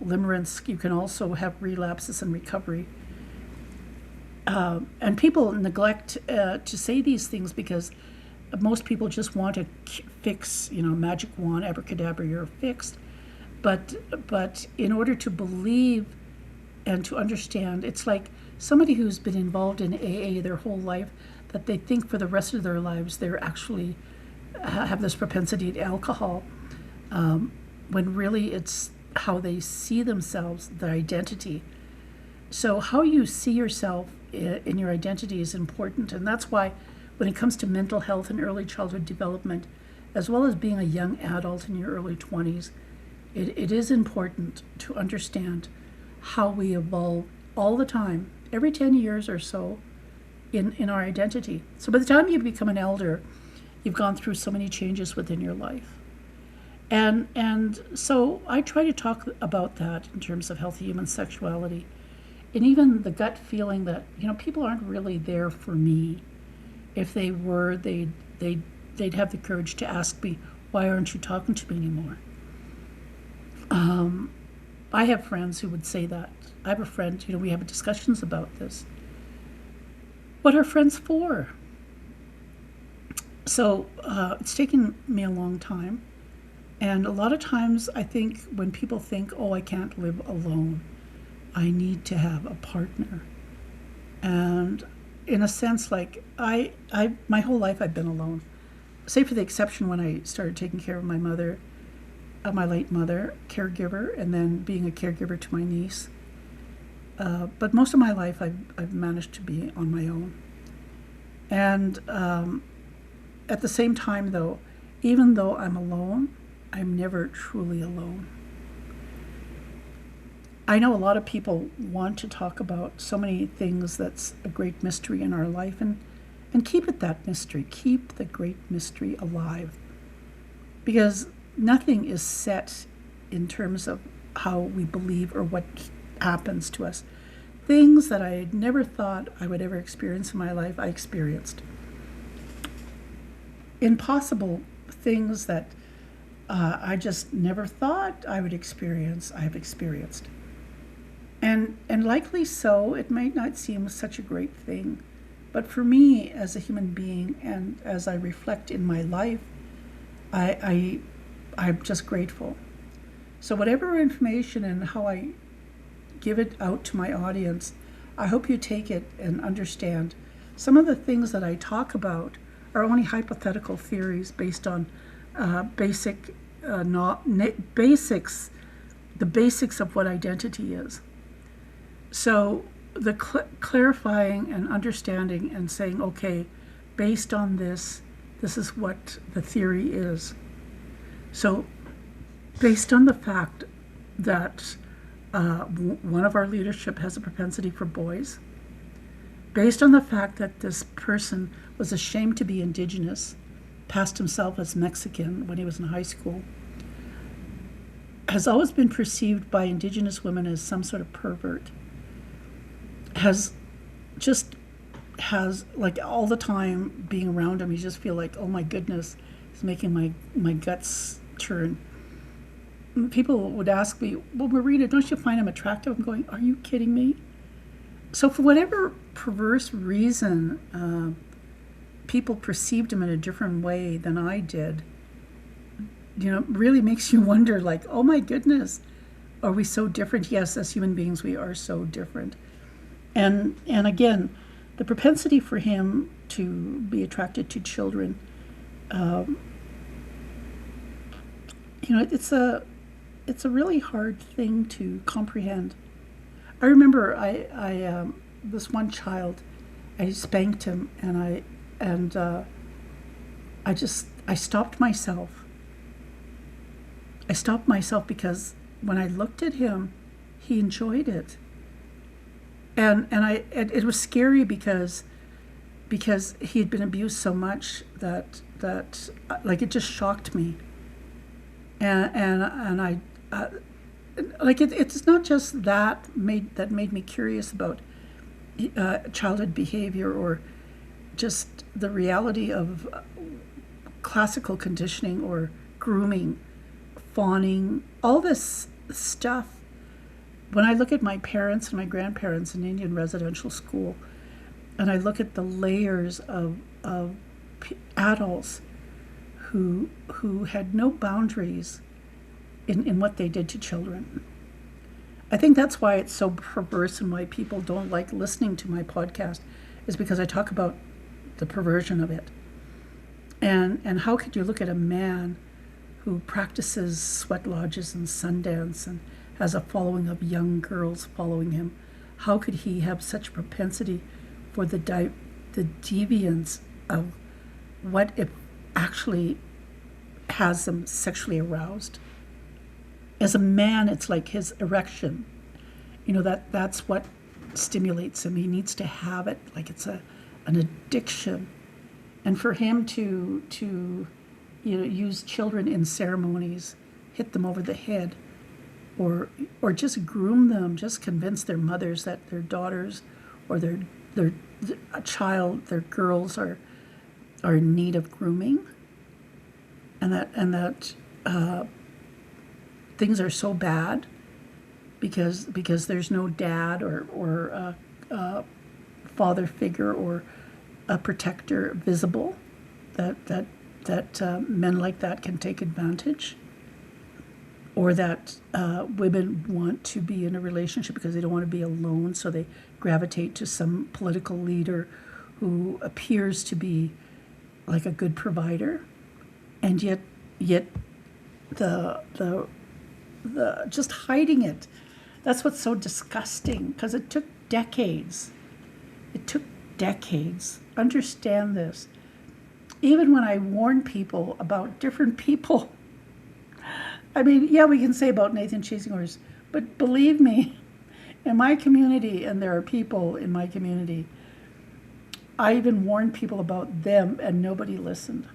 limerence, you can also have relapses and recovery. And people neglect to say these things because most people just want to fix, magic wand, abracadabra, you're fixed. But in order to believe and to understand, it's like somebody who's been involved in AA their whole life, that they think for the rest of their lives they're actually have this propensity to alcohol, when really it's how they see themselves, their identity. So how you see yourself in your identity is important, and that's why when it comes to mental health and early childhood development, as well as being a young adult in your early 20s, it is important to understand how we evolve all the time, every 10 years or so, in our identity. So by the time you become an elder, you've gone through so many changes within your life. And so I try to talk about that in terms of healthy human sexuality. And even the gut feeling that, people aren't really there for me. If they were, they'd have the courage to ask me, why aren't you talking to me anymore? I have friends who would say that. I have a friend, we have discussions about this. What are friends for? So it's taken me a long time. And a lot of times I think when people think, I can't live alone, I need to have a partner. And in a sense, like I my whole life I've been alone, save for the exception when I started taking care of my mother, my late mother, caregiver, and then being a caregiver to my niece. But most of my life I've managed to be on my own. And at the same time, though, even though I'm alone, I'm never truly alone. I know a lot of people want to talk about so many things that's a great mystery in our life, and keep it that mystery. Keep the great mystery alive. Because nothing is set in terms of how we believe or what happens to us. Things that I never thought I would ever experience in my life, I experienced. Impossible things that I just never thought I would experience, I have experienced. And likely so, it might not seem such a great thing. But for me, as a human being, and as I reflect in my life, I'm just grateful. So whatever information and how I give it out to my audience, I hope you take it and understand. Some of the things that I talk about are only hypothetical theories based on basics, the basics of what identity is. So the clarifying and understanding and saying, okay, based on this is what the theory is. So based on the fact that one of our leadership has a propensity for boys, based on the fact that this person was ashamed to be indigenous, passed himself as Mexican when he was in high school, has always been perceived by indigenous women as some sort of pervert, has like all the time being around him, you just feel like, oh my goodness, it's making my guts turn. people would ask me, well, Marita, don't you find him attractive? I'm going, are you kidding me? So for whatever perverse reason, people perceived him in a different way than I did, really makes you wonder, like, oh my goodness, are we so different? Yes, as human beings, we are so different. And again, the propensity for him to be attracted to children, it's a really hard thing to comprehend. I remember I this one child, I spanked him, and I stopped myself. I stopped myself because when I looked at him, he enjoyed it, and it was scary because he had been abused so much that like it just shocked me, and I like it's not just that made me curious about childhood behavior, or just the reality of classical conditioning or grooming, fawning, all this stuff. When I look at my parents and my grandparents in Indian residential school, and I look at the layers of adults who had no boundaries in what they did to children. I think that's why it's so perverse and why people don't like listening to my podcast, is because I talk about the perversion of it. And how could you look at a man who practices sweat lodges and Sundance and has a following of young girls following him? How could he have such propensity for the deviance of what it actually has them sexually aroused? As a man, it's like his erection. That's what stimulates him. He needs to have it, like it's an addiction. And for him to use children in ceremonies, hit them over the head, or just groom them, just convince their mothers that their daughters or their girls are in need of grooming, and that things are so bad because there's no dad or father figure or a protector visible, that men like that can take advantage, or that women want to be in a relationship because they don't want to be alone, so they gravitate to some political leader who appears to be like a good provider, and yet the just hiding it. That's what's so disgusting, because it took decades. Understand this. Even when I warn people about different people, I mean, yeah, we can say about Nathan chasing horses, but believe me, in my community, and there are people in my community, I even warned people about them and nobody listened.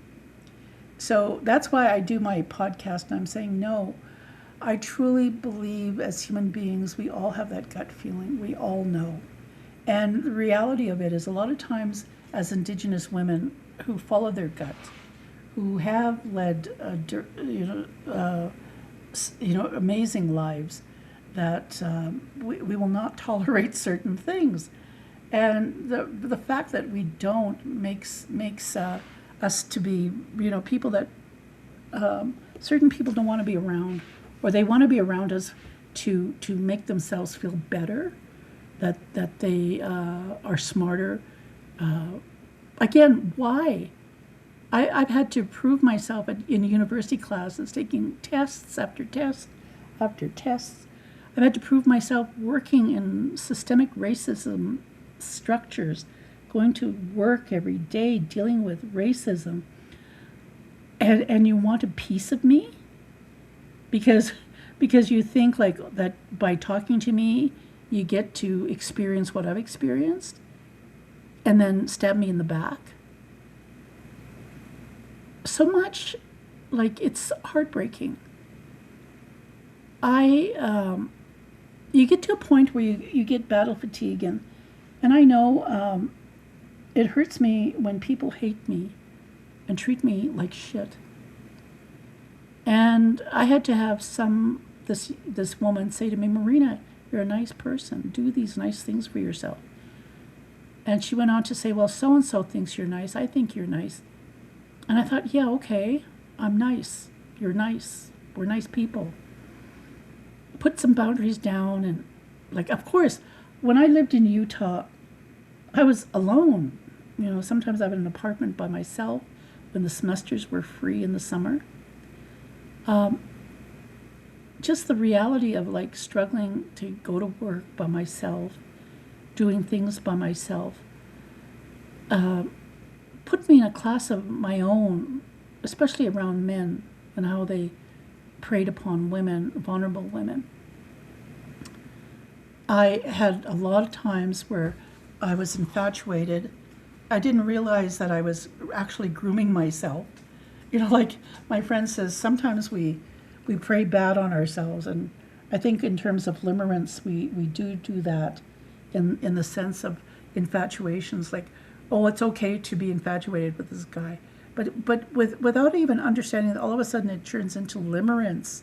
So that's why I do my podcast, and I'm saying no. I truly believe as human beings, we all have that gut feeling. We all know. And the reality of it is, a lot of times as Indigenous women who follow their gut, who have led amazing lives, that we will not tolerate certain things. And the fact that we don't makes us to be people that certain people don't want to be around, or they want to be around us to make themselves feel better, that they are smarter. Again, why? I've had to prove myself in university classes, taking tests after tests after tests. I've had to prove myself working in systemic racism structures, going to work every day, dealing with racism. And you want a piece of me? Because you think like that by talking to me, you get to experience what I've experienced, and then stab me in the back. So much, like, it's heartbreaking. You get to a point where you get battle fatigue, and I know it hurts me when people hate me and treat me like shit. And I had to have this woman say to me, Marina, you're a nice person. Do these nice things for yourself. And she went on to say, well, so-and-so thinks you're nice. I think you're nice. And I thought, yeah, okay, I'm nice. You're nice. We're nice people. Put some boundaries down. And, like, of course, when I lived in Utah, I was alone. You know, sometimes I was in an apartment by myself when the semesters were free in the summer. Just the reality of, like, struggling to go to work by myself, doing things by myself, put me in a class of my own, especially around men and how they preyed upon women, vulnerable women. I had a lot of times where I was infatuated. I didn't realize that I was actually grooming myself. You know, like my friend says, sometimes we prey bad on ourselves. And I think in terms of limerence, we do that in the sense of infatuations. Like, oh, it's okay to be infatuated with this guy. But without even understanding that, all of a sudden it turns into limerence.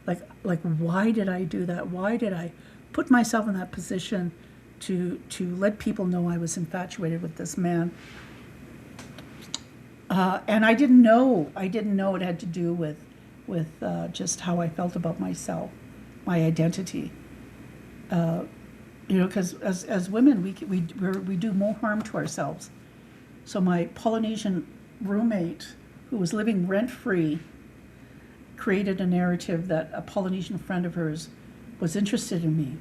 Like why did I do that? Why did I put myself in that position to let people know I was infatuated with this man? And I didn't know it had to do with just how I felt about myself, my identity. You know, because as women, we do more harm to ourselves. So my Polynesian roommate, who was living rent-free, created a narrative that a Polynesian friend of hers was interested in me.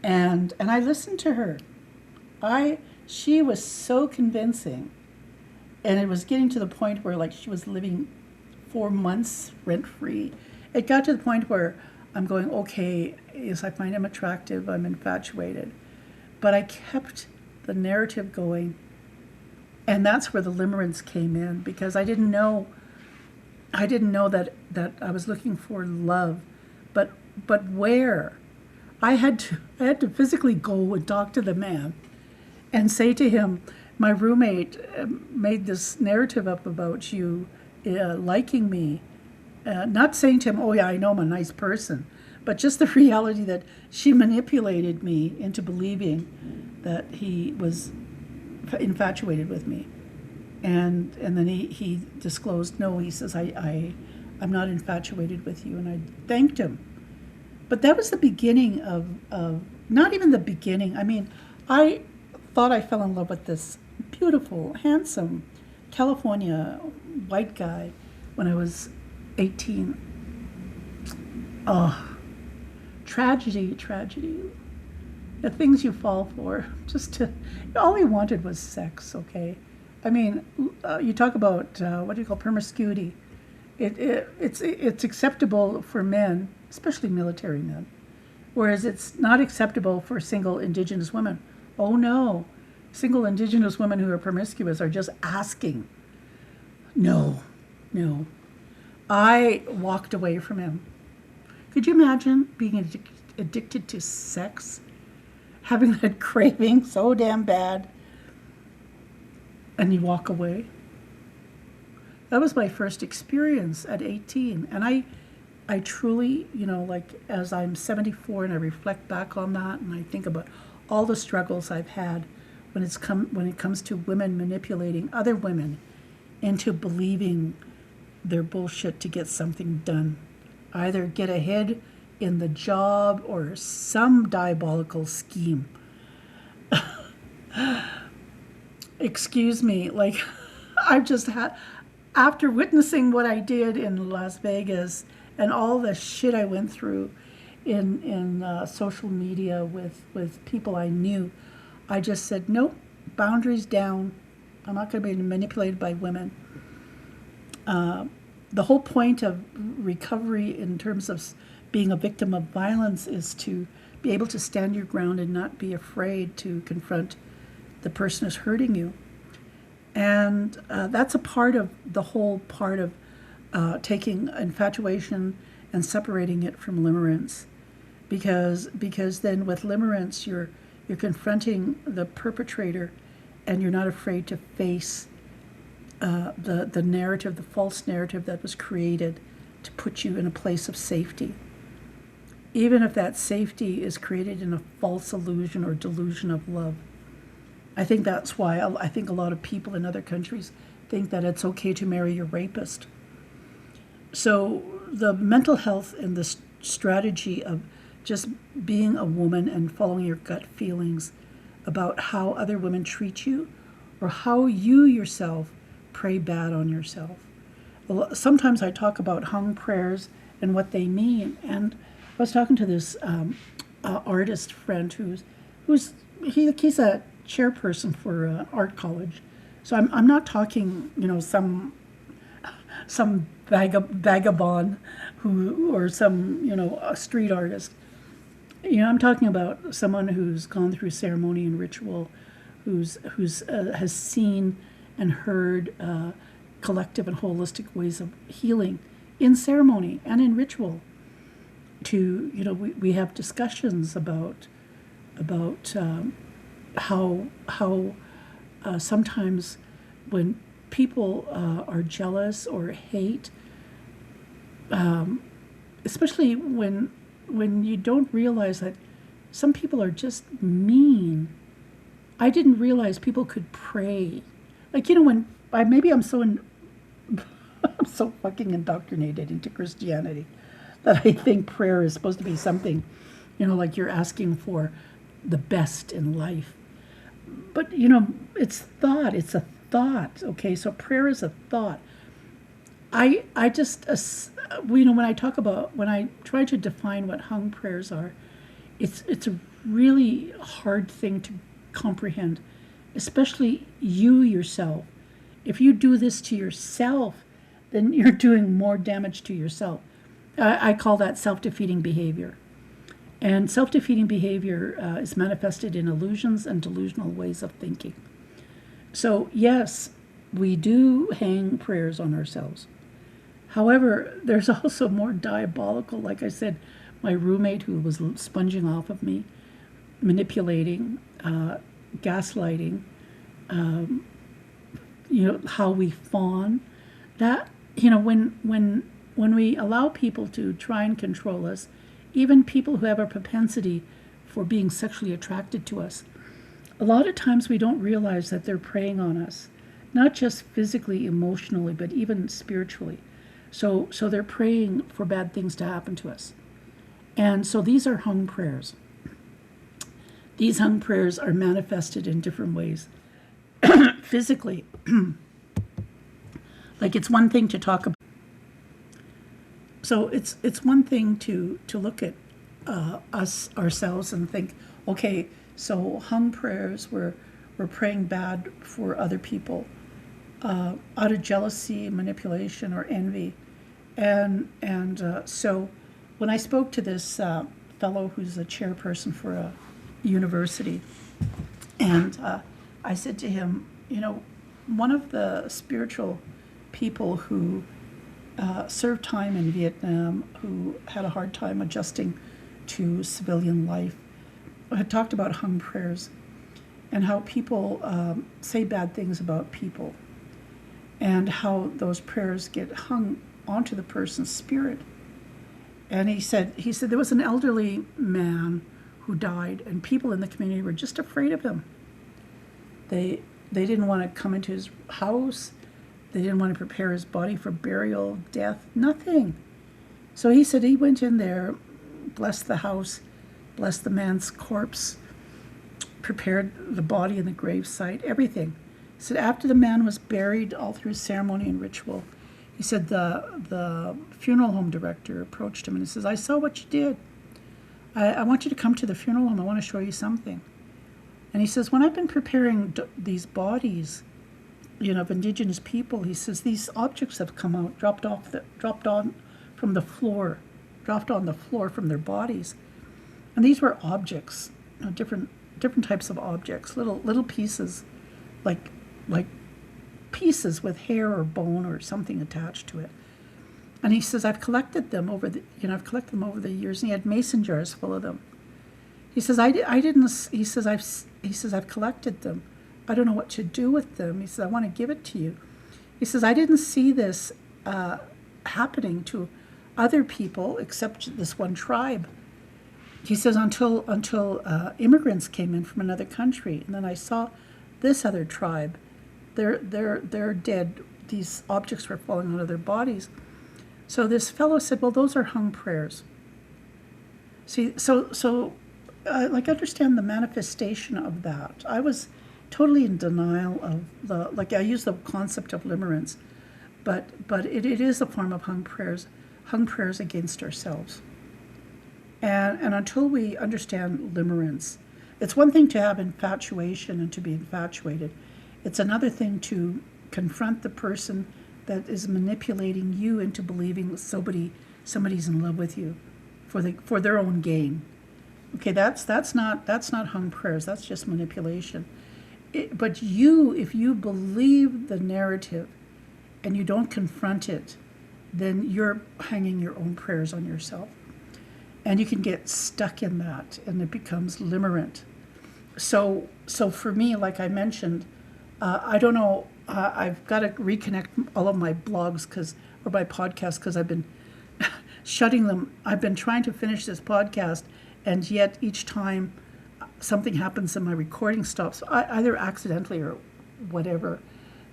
And I listened to her. She was so convincing. And it was getting to the point where, like, she was living 4 months rent-free. It got to the point where I'm going, okay, yes, I find him attractive, I'm infatuated. But I kept the narrative going. And that's where the limerence came in, because I didn't know that I was looking for love. But where? I had to physically go and talk to the man and say to him, my roommate made this narrative up about you liking me. Not saying to him, oh yeah, I know I'm a nice person, but just the reality that she manipulated me into believing that he was infatuated with me. And then he disclosed, no, he says, I'm not infatuated with you. And I thanked him. But that was the beginning of not even the beginning. I mean, I thought I fell in love with this beautiful, handsome California white guy when I was 18. Oh, tragedy. The things you fall for. All he wanted was sex, okay? I mean, you talk about, what do you call promiscuity. It's acceptable for men, especially military men, whereas it's not acceptable for single indigenous women. Oh no, single indigenous women who are promiscuous are just asking. No. I walked away from him. Could you imagine being addicted to sex? Having that craving so damn bad, and you walk away? That was my first experience at 18. And I truly, you know, like as I'm 74 and I reflect back on that and I think about all the struggles I've had when it comes to women manipulating other women into believing their bullshit to get something done. Either get ahead in the job or some diabolical scheme. Excuse me, like I've just had, after witnessing what I did in Las Vegas and all the shit I went through in social media with people I knew, I just said, nope, boundaries down. I'm not going to be manipulated by women. The whole point of recovery in terms of being a victim of violence is to be able to stand your ground and not be afraid to confront the person who's hurting you. And that's a part of the whole part of taking infatuation and separating it from limerence. Because then with limerence, you're confronting the perpetrator and you're not afraid to face the narrative, the false narrative that was created to put you in a place of safety, even if that safety is created in a false illusion or delusion of love. I think that's why I think a lot of people in other countries think that it's okay to marry your rapist. So the mental health and the strategy of just being a woman and following your gut feelings about how other women treat you or how you yourself pray bad on yourself. Sometimes I talk about hung prayers and what they mean. And I was talking to this artist friend he's a chairperson for art college. So I'm not talking, some vagabond or some, a street artist. I'm talking about someone who's gone through ceremony and ritual, who's has seen and heard collective and holistic ways of healing in ceremony and in ritual. We have discussions about how sometimes when people are jealous or hate, especially when you don't realize that some people are just mean. I didn't realize people could pray. Maybe I'm so I'm so fucking indoctrinated into Christianity that I think prayer is supposed to be something, like you're asking for the best in life. But, it's thought. It's a thought, okay? So prayer is a thought. I just, when I try to define what hung prayers are, it's a really hard thing to comprehend, especially you yourself. If you do this to yourself, then you're doing more damage to yourself. I call that self-defeating behavior. And self-defeating behavior is manifested in illusions and delusional ways of thinking. So yes, we do hang prayers on ourselves. However, there's also more diabolical, like I said, my roommate who was sponging off of me, manipulating, gaslighting, how we fawn. That, when we allow people to try and control us, even people who have a propensity for being sexually attracted to us, a lot of times we don't realize that they're preying on us, not just physically, emotionally, but even spiritually. So they're praying for bad things to happen to us. And so these are hung prayers. These hung prayers are manifested in different ways. Physically, like it's one thing to talk about. So it's one thing to look at ourselves and think, okay, so hung prayers, we're praying bad for other people out of jealousy, manipulation, or envy. And so when I spoke to this fellow who's a chairperson for a university, and I said to him, one of the spiritual people who served time in Vietnam, who had a hard time adjusting to civilian life, had talked about hung prayers and how people say bad things about people and how those prayers get hung onto the person's spirit. And he said there was an elderly man who died, and people in the community were just afraid of him. They didn't want to come into his house. They didn't want to prepare his body for burial, death, nothing. So he said he went in there, blessed the house, blessed the man's corpse, prepared the body in the gravesite, everything. He said after the man was buried, all through ceremony and ritual, he said the funeral home director approached him and he says, I saw what you did. I want you to come to the funeral home. I want to show you something. And he says, when I've been preparing these bodies, of indigenous people, he says, these objects have come out, dropped on the floor from their bodies. And these were objects, different types of objects, little pieces, like pieces with hair or bone or something attached to it. And he says, I've collected them over the years. And he had mason jars full of them. He says, I've collected them. I don't know what to do with them. He says, I want to give it to you. He says, I didn't see this happening to other people except this one tribe. He says until immigrants came in from another country, and then I saw this other tribe. They're dead. These objects were falling out of their bodies. So this fellow said, "Well, those are hung prayers." See, like understand the manifestation of that. I was totally in denial of I use the concept of limerence, but it is a form of hung prayers against ourselves. And until we understand limerence, it's one thing to have infatuation and to be infatuated. It's another thing to confront the person that is manipulating you into believing somebody's in love with you for their own gain. Okay, that's not hung prayers. That's just manipulation. But if you believe the narrative and you don't confront it, then you're hanging your own prayers on yourself. And you can get stuck in that, and it becomes limerent. So for me, like I mentioned, I don't know, I've got to reconnect all of my blogs or my podcasts because I've been shutting them. I've been trying to finish this podcast, and yet each time something happens and my recording stops, either accidentally or whatever.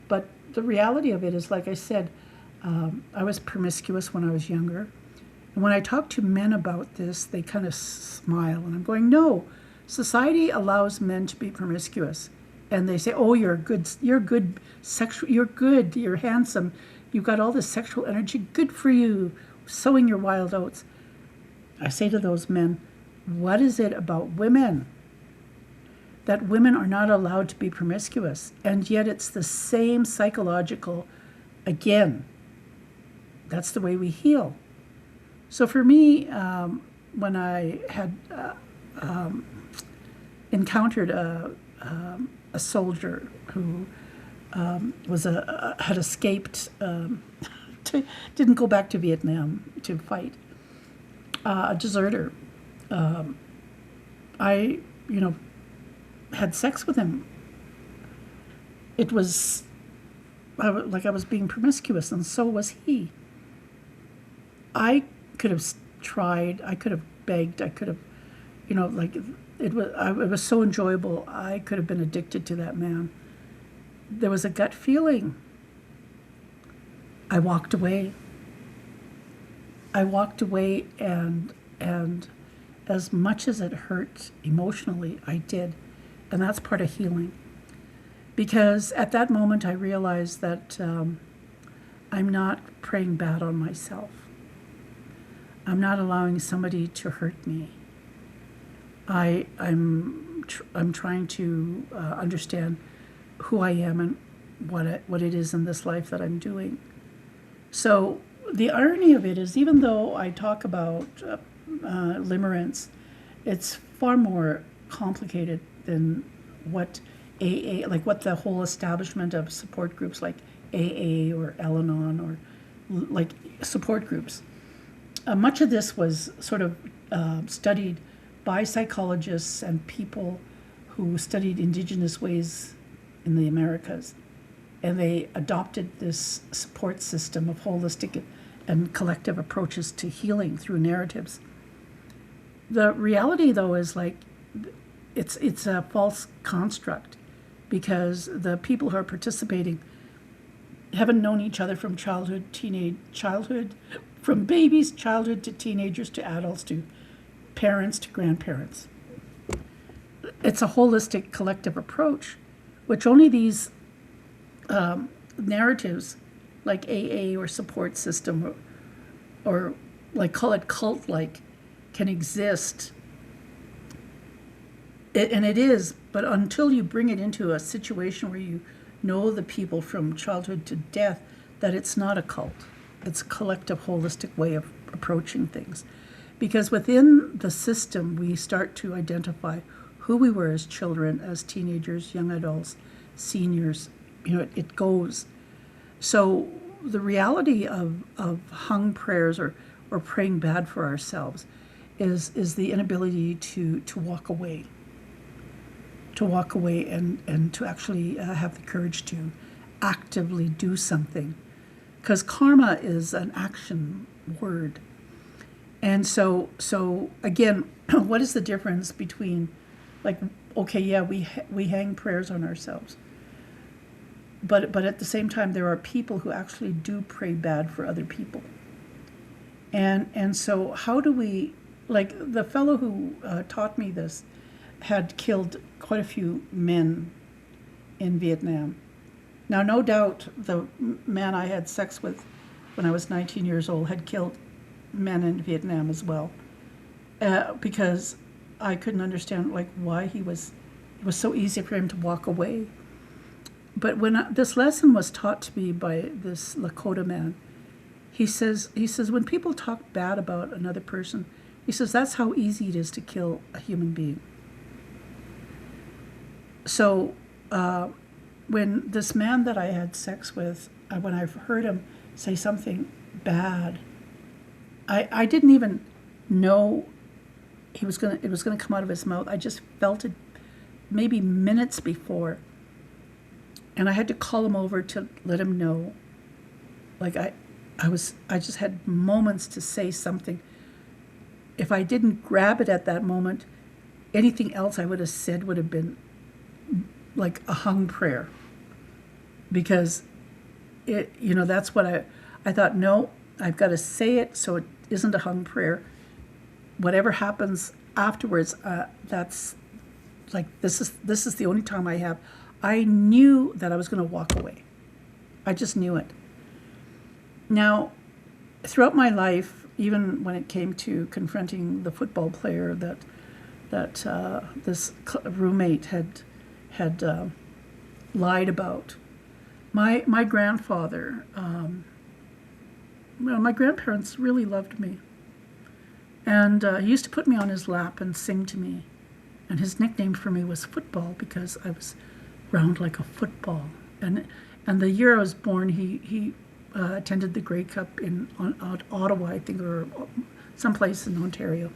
But the reality of it is, like I said, I was promiscuous when I was younger. And when I talk to men about this, they kind of smile. And I'm going, no, society allows men to be promiscuous. And they say, oh, you're good, you're handsome, you've got all this sexual energy, good for you, sowing your wild oats. I say to those men, what is it about women that women are not allowed to be promiscuous? And yet it's the same psychological, again, that's the way we heal. So for me, when I had encountered a soldier who had escaped, didn't go back to Vietnam to fight, a deserter, I had sex with him. It was like I was being promiscuous, and so was he. I could have tried, I could have begged, I could have, it was so enjoyable. I could have been addicted to that man. There was a gut feeling. I walked away. And as much as it hurt emotionally, I did. And that's part of healing. Because at that moment I realized that I'm not praying bad on myself. I'm not allowing somebody to hurt me. I'm trying to understand who I am and what it is in this life that I'm doing. So the irony of it is, even though I talk about limerence, it's far more complicated than what what the whole establishment of support groups like AA or Al-Anon or like support groups. Much of this was sort of studied by psychologists and people who studied indigenous ways in the Americas. And they adopted this support system of holistic and collective approaches to healing through narratives. The reality, though, is it's a false construct, because the people who are participating haven't known each other from childhood, from babies, childhood to teenagers to adults to parents to grandparents. It's a holistic collective approach, which only these narratives like AA or support system or call it cult-like can exist. And it is, but until you bring it into a situation where you know the people from childhood to death, that it's not a cult. It's a collective, holistic way of approaching things. Because within the system, we start to identify who we were as children, as teenagers, young adults, seniors. It goes. So the reality of hung prayers or praying bad for ourselves is the inability to walk away. To walk away and to actually have the courage to actively do something. Because karma is an action word. And so again, what is the difference between, like, okay, yeah, we hang prayers on ourselves, but at the same time, there are people who actually do pray bad for other people. And so how do we, like the fellow who taught me this had killed quite a few men in Vietnam. Now, no doubt the man I had sex with when I was 19 years old had killed men in Vietnam as well, because I couldn't understand like why it was so easy for him to walk away. But when this lesson was taught to me by this Lakota man, he says when people talk bad about another person, he says that's how easy it is to kill a human being. So when this man that I had sex with, when I heard him say something bad, I didn't even know it was gonna come out of his mouth. I just felt it maybe minutes before, and I had to call him over to let him know. Like I just had moments to say something. If I didn't grab it at that moment, anything else I would have said would have been like a hung prayer, because that's what I thought. No, I've got to say it so it isn't a hung prayer. Whatever happens afterwards, that's like this is the only time I have. I knew that I was going to walk away. I just knew it. Now, throughout my life, even when it came to confronting the football player that this roommate had lied about, my grandfather, my grandparents really loved me, and he used to put me on his lap and sing to me, and his nickname for me was Football because I was round like a football. And the year I was born, he attended the Grey Cup in Ottawa, I think, or someplace in Ontario.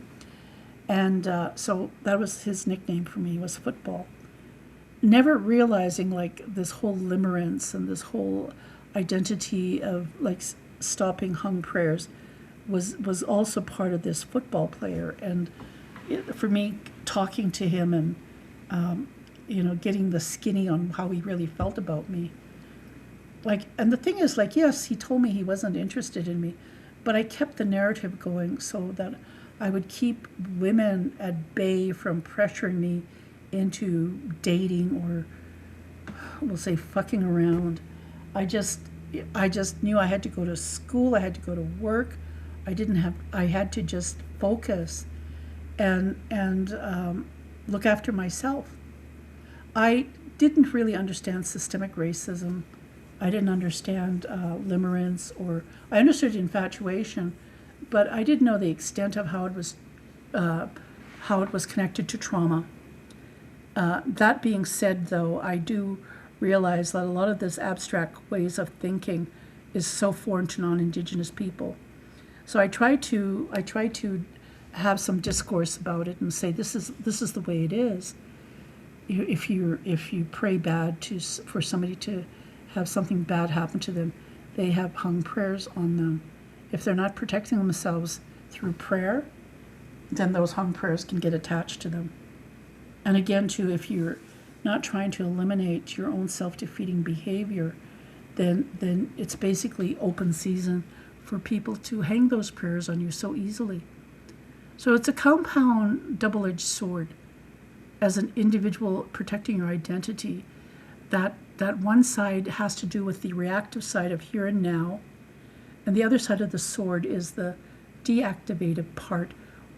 And so that was his nickname for me, was Football. Never realizing like this whole limerence and this whole identity of like stopping hung prayers was also part of this football player. And for me, talking to him and getting the skinny on how he really felt about me. Like, and the thing is, like, yes, he told me he wasn't interested in me, but I kept the narrative going so that I would keep women at bay from pressuring me into dating or, we'll say, fucking around. I just knew I had to go to school, I had to go to work. I had to just focus and look after myself. I didn't really understand systemic racism. I didn't understand limerence, or I understood infatuation, but I didn't know the extent of how it was connected to trauma. That being said, though, I do realize that a lot of this abstract ways of thinking is so foreign to non-Indigenous people. So I try to have some discourse about it and say this is the way it is. If you pray bad for somebody to have something bad happen to them, they have hung prayers on them. If they're not protecting themselves through prayer, then those hung prayers can get attached to them. And again, too, if you're not trying to eliminate your own self-defeating behavior, then it's basically open season for people to hang those prayers on you so easily. So it's a compound double-edged sword. As an individual protecting your identity, that one side has to do with the reactive side of here and now, and the other side of the sword is the deactivated part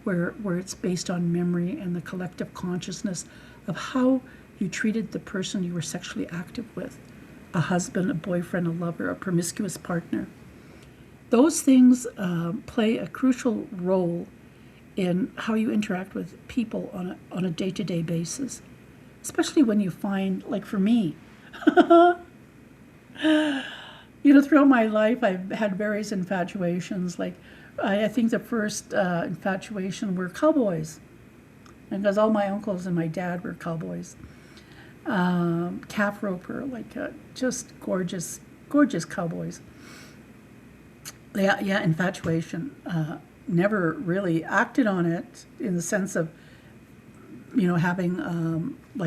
where it's based on memory and the collective consciousness of how you treated the person you were sexually active with, a husband, a boyfriend, a lover, a promiscuous partner. Those things play a crucial role in how you interact with people on a day-to-day basis, especially when you find, like for me, throughout my life I've had various infatuations. Like I think the first infatuation were cowboys, because all my uncles and my dad were cowboys. Calf roper, like just gorgeous cowboys. Yeah, infatuation. never really acted on it in the sense of, having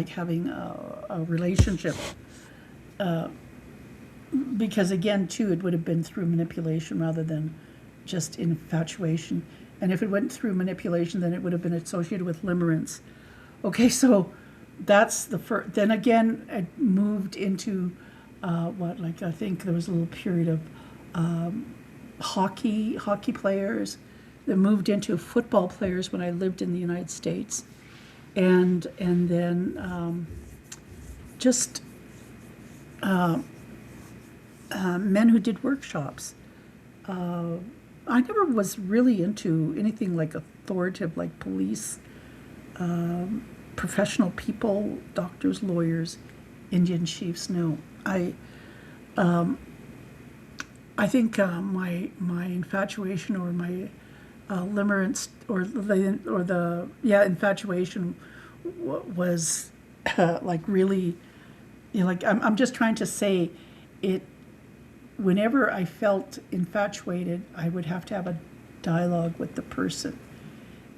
having a relationship. Because again, too, it would have been through manipulation rather than just infatuation. And if it went through manipulation, then it would have been associated with limerence. Okay, so that's the first. Then again, it moved into I think there was a little period of hockey players that moved into football players when I lived in the United States, and then just men who did workshops. I never was really into anything like authoritative, like police, professional people, doctors, lawyers, Indian chiefs. No, I think my infatuation or my limerence or the infatuation was like really, like I'm just trying to say it. Whenever I felt infatuated, I would have to have a dialogue with the person,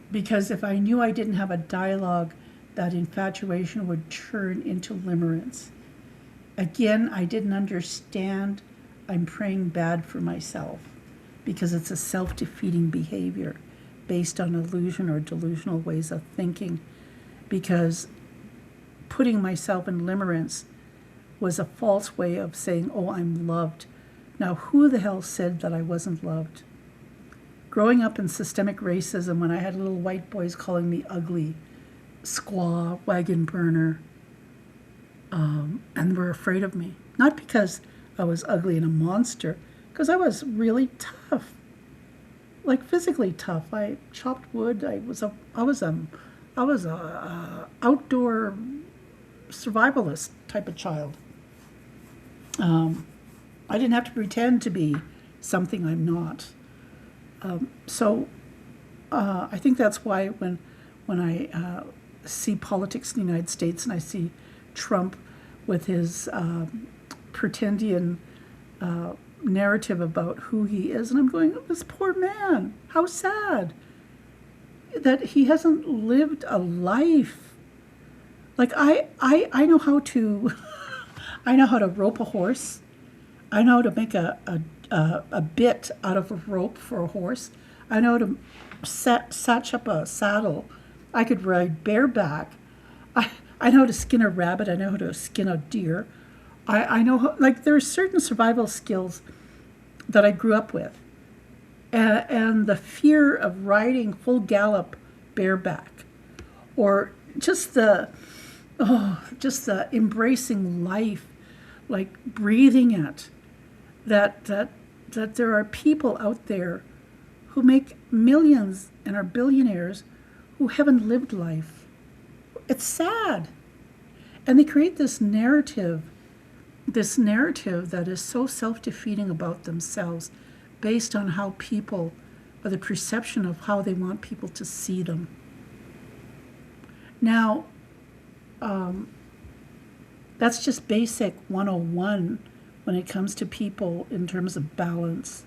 because if I knew I didn't have a dialogue, that infatuation would turn into limerence. Again, I didn't understand. I'm praying bad for myself, because it's a self-defeating behavior based on illusion or delusional ways of thinking, because putting myself in limerence was a false way of saying, oh, I'm loved. Now, who the hell said that I wasn't loved? Growing up in systemic racism, when I had little white boys calling me ugly, squaw, wagon burner, and were afraid of me. Not because I was ugly and a monster, because I was really tough, like physically tough. I chopped wood. I was a outdoor survivalist type of child. I didn't have to pretend to be something I'm not. So I think that's why when I see politics in the United States and I see Trump with his pretendian narrative about who he is, and I'm going, oh, this poor man, how sad that he hasn't lived a life. Like I know how to I know how to rope a horse. I know how to make a bit out of a rope for a horse. I know how to satch up a saddle. I could ride bareback. I know how to skin a rabbit. I know how to skin a deer. I know how, like, there are certain survival skills that I grew up with. And the fear of riding full gallop bareback, or just the embracing life, like breathing it, that there are people out there who make millions and are billionaires who haven't lived life. It's sad. And they create this narrative that is so self-defeating about themselves, based on how people, or the perception of how they want people to see them. Now, that's just basic 101 when it comes to people in terms of balance,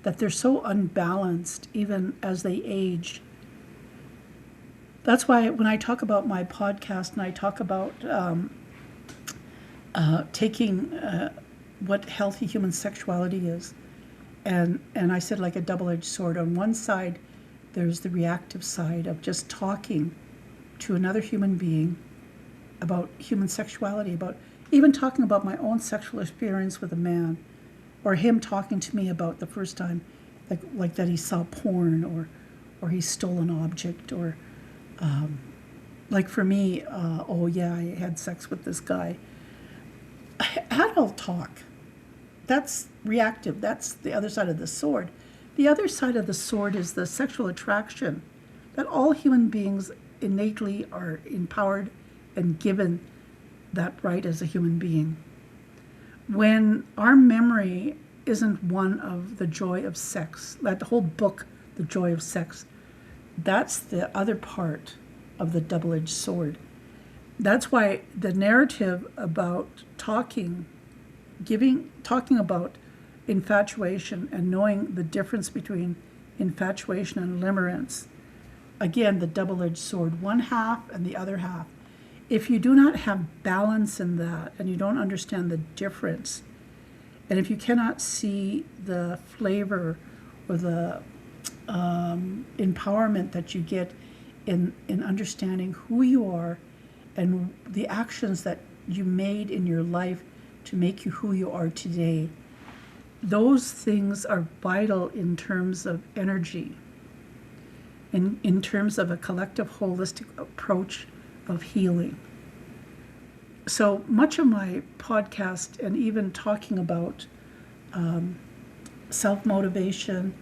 that they're so unbalanced even as they age. That's why when I talk about my podcast and I talk about taking what healthy human sexuality is, and I said, like a double-edged sword. On one side, there's the reactive side of just talking to another human being about human sexuality, about even talking about my own sexual experience with a man, or him talking to me about the first time, like that he saw porn, or he stole an object, or like for me, oh yeah, I had sex with this guy. Adult talk, that's reactive. That's the other side of the sword. The other side of the sword is the sexual attraction, that all human beings innately are empowered and given that right as a human being. When our memory isn't one of the joy of sex, like the whole book, The Joy of Sex, that's the other part of the double-edged sword. That's why the narrative about talking about infatuation and knowing the difference between Infatuation and Limerence. Again, the double-edged sword, one half and the other half. If you do not have balance in that, and you don't understand the difference, and if you cannot see the flavor or the empowerment that you get in understanding who you are and the actions that you made in your life to make you who you are today, those things are vital in terms of energy, in terms of a collective holistic approach of healing. So much of my podcast and even talking about self-motivation,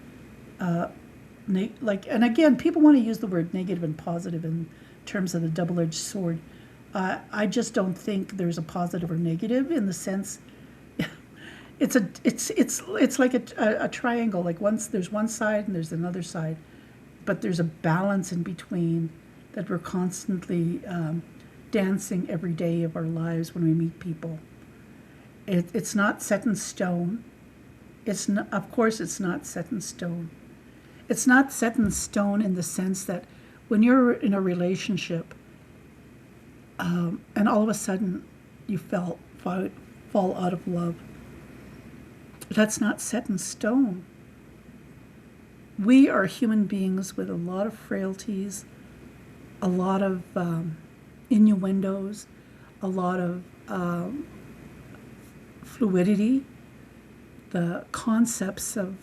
and again, people want to use the word negative and positive in terms of the double-edged sword. I just don't think there's a positive or negative in the sense. It's like a triangle. Like there's one side and there's another side, but there's a balance in between that we're constantly dancing every day of our lives when we meet people. It's not set in stone. Of course, it's not set in stone. It's not set in stone in the sense that when you're in a relationship, and all of a sudden you fall out of love, that's not set in stone. We are human beings with a lot of frailties, a lot of innuendos, a lot of fluidity, the concepts of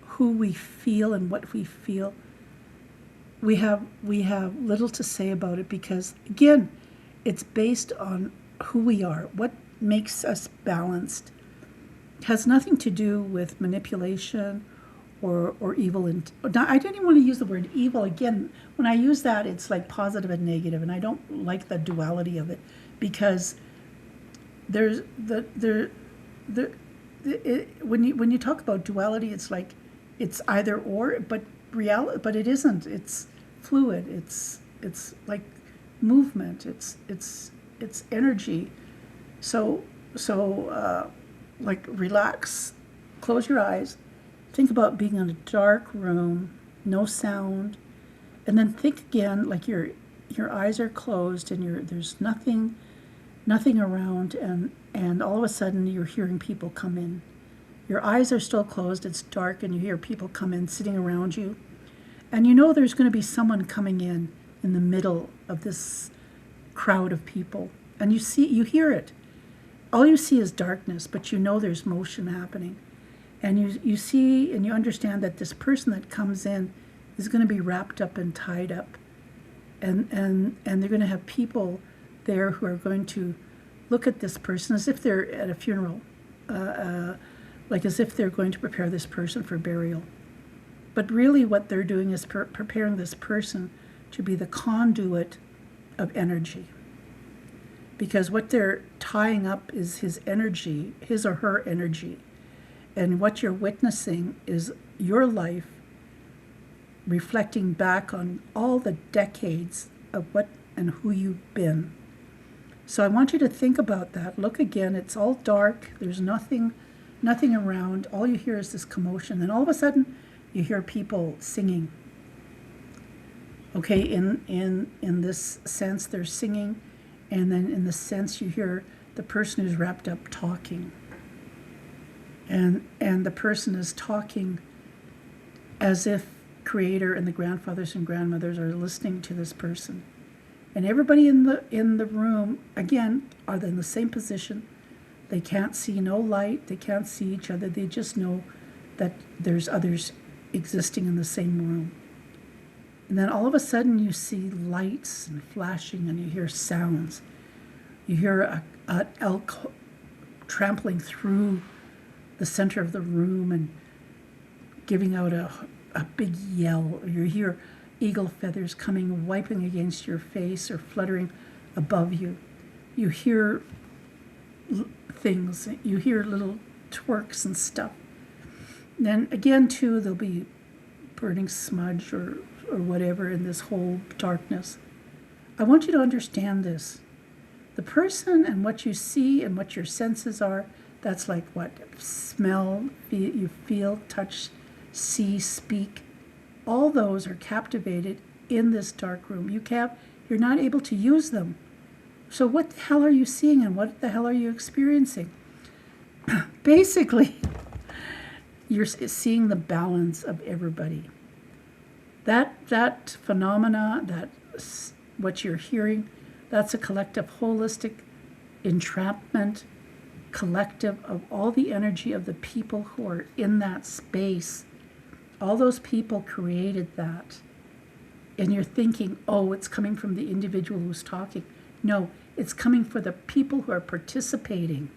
who we feel and what we feel. We have little to say about it because, again, it's based on who we are. What makes us balanced has nothing to do with manipulation or evil. I didn't even want to use the word evil. Again, when I use that, it's like positive and negative, and I don't like the duality of it because there's when you talk about duality, it's like it's either or, but it isn't. It's fluid. It's like movement. It's energy. So like relax, close your eyes, think about being in a dark room, no sound, and then think again like your eyes are closed and there's nothing around, and all of a sudden you're hearing people come in. Your eyes are still closed, it's dark, and you hear people come in sitting around you. And you know there's going to be someone coming in the middle of this crowd of people. And you hear it. All you see is darkness, but you know there's motion happening. And you see and you understand that this person that comes in is going to be wrapped up and tied up. And they're going to have people there who are going to look at this person as if they're at a funeral, like as if they're going to prepare this person for burial. But really what they're doing is preparing this person to be the conduit of energy. Because what they're tying up is his energy, his or her energy. And what you're witnessing is your life reflecting back on all the decades of what and who you've been. So I want you to think about that. Look again, it's all dark, there's nothing around. All you hear is this commotion. Then all of a sudden you hear people singing. Okay, in this sense they're singing, and then in the sense you hear the person who's wrapped up talking. And the person is talking as if Creator and the grandfathers and grandmothers are listening to this person. And everybody in the room, again, are in the same position. They can't see no light. They can't see each other. They just know that there's others existing in the same room. And then all of a sudden you see lights and flashing, and you hear sounds. You hear an elk trampling through the center of the room and giving out a big yell. You hear eagle feathers coming, wiping against your face or fluttering above you. You hear things. You hear little twerks and stuff. Then again, too, there'll be burning smudge or whatever in this whole darkness. I want you to understand this. The person and what you see and what your senses are, that's like what? Smell, you feel, touch, see, speak. all those are captivated in this dark room. You're not able to use them. So what the hell are you seeing and what the hell are you experiencing? Basically, you're seeing the balance of everybody. That phenomena, what you're hearing, that's a collective holistic entrapment, collective of all the energy of the people who are in that space. All those people created that. And you're thinking, oh, it's coming from the individual who's talking. No, it's coming for the people who are participating.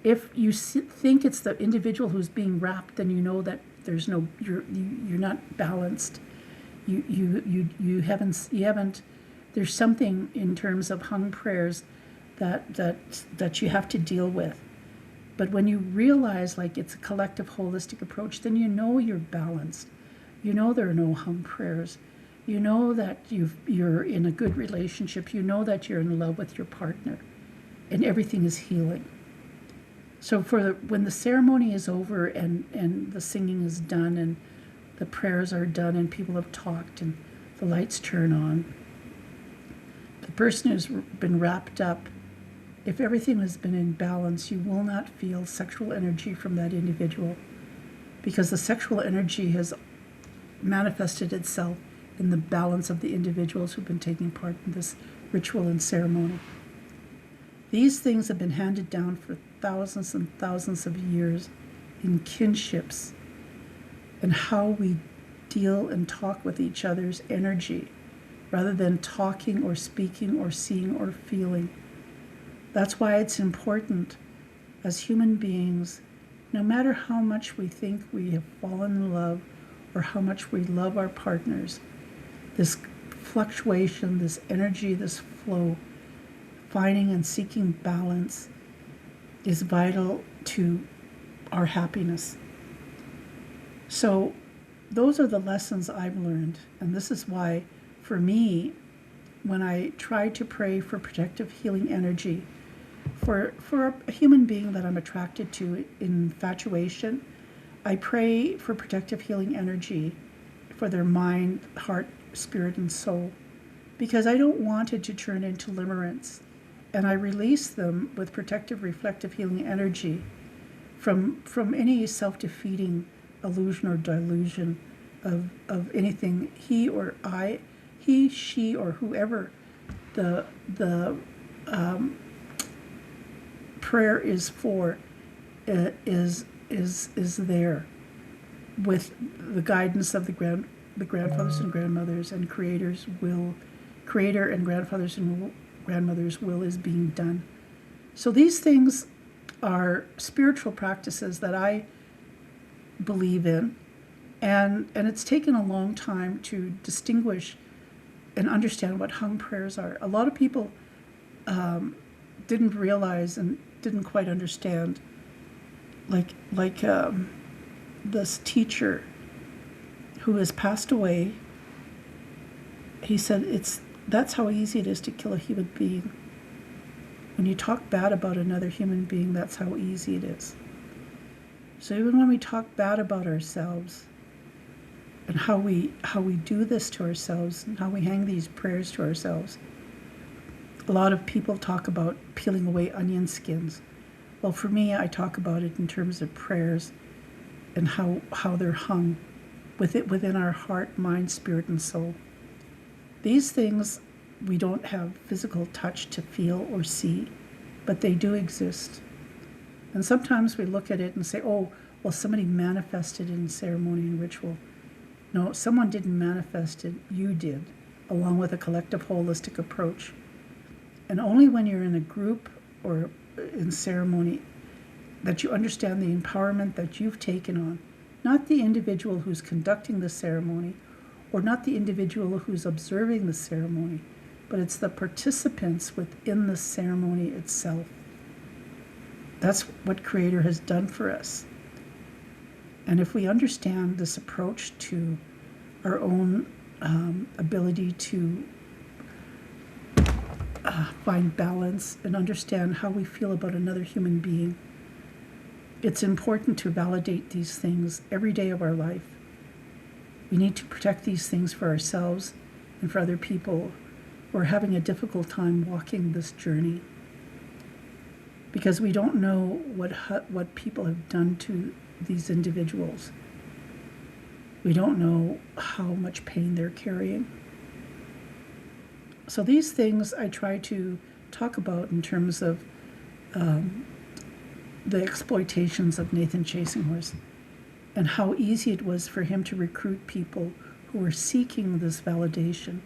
If you think it's the individual who's being wrapped, then you know that you're not balanced. You haven't. There's something in terms of hung prayers that you have to deal with. But when you realize like it's a collective holistic approach, then you know you're balanced. You know there are no hung prayers. You know that you're in a good relationship. You know that you're in love with your partner, and everything is healing. So when the ceremony is over and the singing is done and the prayers are done and people have talked and the lights turn on, the person who's been wrapped up, if everything has been in balance, you will not feel sexual energy from that individual, because the sexual energy has manifested itself in the balance of the individuals who've been taking part in this ritual and ceremony. These things have been handed down for thousands and thousands of years in kinships and how we deal and talk with each other's energy rather than talking or speaking or seeing or feeling. That's why it's important as human beings, no matter how much we think we have fallen in love or how much we love our partners, this fluctuation, this energy, this flow, finding and seeking balance is vital to our happiness. So those are the lessons I've learned. And this is why, for me, when I try to pray for protective healing energy for a human being that I'm attracted to in infatuation, I pray for protective healing energy for their mind, heart, spirit, and soul, because I don't want it to turn into limerence. And I release them with protective, reflective healing energy from any self-defeating illusion or delusion of anything he, she, or whoever the prayer is for is there, with the guidance of the grandfathers and grandmothers and creator and grandfathers and grandmother's will is being done. So these things are spiritual practices that I believe in, and it's taken a long time to distinguish and understand what hung prayers are. A lot of people didn't realize and didn't quite understand, like this teacher who has passed away. He said that's how easy it is to kill a human being. When you talk bad about another human being, that's how easy it is. So even when we talk bad about ourselves and how we do this to ourselves and how we hang these prayers to ourselves, a lot of people talk about peeling away onion skins. Well, for me, I talk about it in terms of prayers and how they're hung within our heart, mind, spirit, and soul. These things we don't have physical touch to feel or see, but they do exist. And sometimes we look at it and say, oh, well, somebody manifested in ceremony and ritual. No, someone didn't manifest it, you did, along with a collective holistic approach. And only when you're in a group or in ceremony that you understand the empowerment that you've taken on, not the individual who's conducting the ceremony or not the individual who's observing the ceremony, but it's the participants within the ceremony itself. That's what Creator has done for us. And if we understand this approach to our own ability to find balance and understand how we feel about another human being, it's important to validate these things every day of our life. We need to protect these things for ourselves and for other people who are having a difficult time walking this journey. Because we don't know what people have done to these individuals. We don't know how much pain they're carrying. So these things I try to talk about in terms of the exploitations of Nathan Chasinghorse and how easy it was for him to recruit people who were seeking this validation,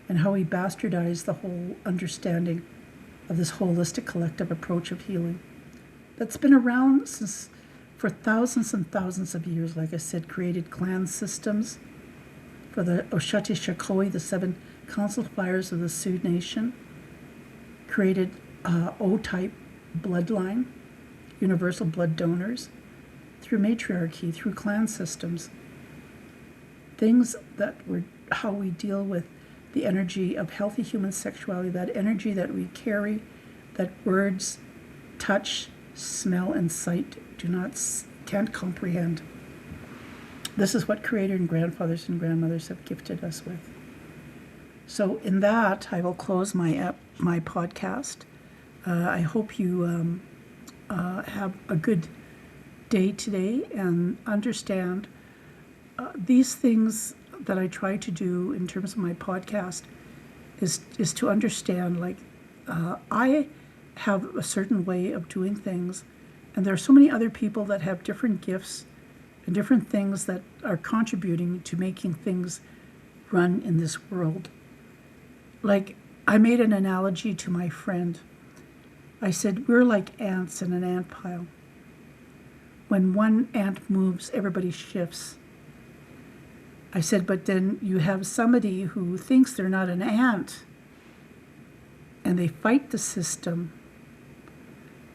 and how he bastardized the whole understanding of this holistic collective approach of healing that's been around for thousands and thousands of years. Like I said, created clan systems for the Oshati Shakoi, the 7 council fires of the Sioux Nation, created O-type bloodline, universal blood donors, through matriarchy, through clan systems. Things that were how we deal with the energy of healthy human sexuality, that energy that we carry, that words, touch, smell, and sight can't comprehend. This is what Creator and grandfathers and grandmothers have gifted us with. So in that, I will close my podcast. I hope you have a good day today and understand these things that I try to do in terms of my podcast is to understand, like, I have a certain way of doing things, and there are so many other people that have different gifts and different things that are contributing to making things run in this world. Like, I made an analogy to my friend. I said, we're like ants in an ant pile. When one ant moves, everybody shifts. I said, but then you have somebody who thinks they're not an ant, and they fight the system.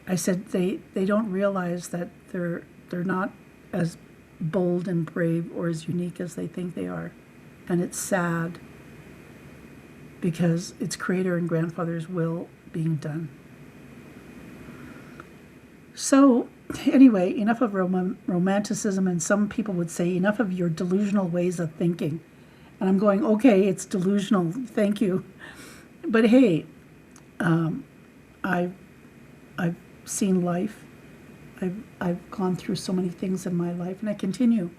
I said, they don't realize that they're not as bold and brave or as unique as they think they are. And it's sad, because it's Creator and grandfather's will being done. So anyway, enough of romanticism, and some people would say enough of your delusional ways of thinking. And I'm going, okay, it's delusional, thank you. But hey, I've seen life. I've gone through so many things in my life, and I continue.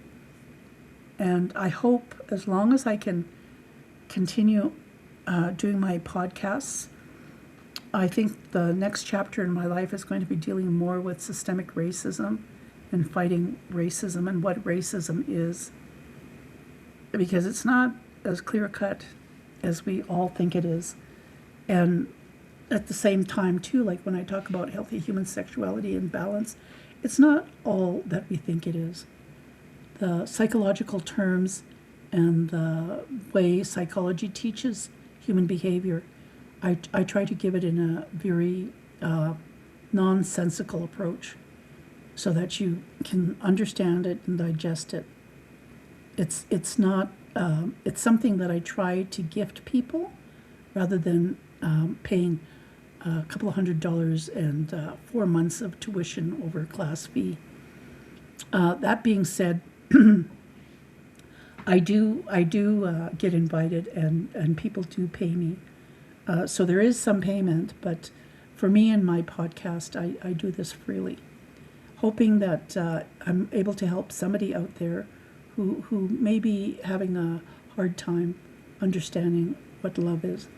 And I hope, as long as I can continue doing my podcasts, I think the next chapter in my life is going to be dealing more with systemic racism and fighting racism and what racism is, because it's not as clear-cut as we all think it is. And at the same time, too, like when I talk about healthy human sexuality and balance, it's not all that we think it is. The psychological terms and the way psychology teaches human behavior, I try to give it in a very nonsensical approach so that you can understand it and digest it. It's not it's something that I try to gift people rather than paying a couple of $100 and 4 months of tuition over a class fee. That being said, I do get invited, and people do pay me. So there is some payment, but for me and my podcast, I do this freely, hoping that I'm able to help somebody out there who may be having a hard time understanding what love is.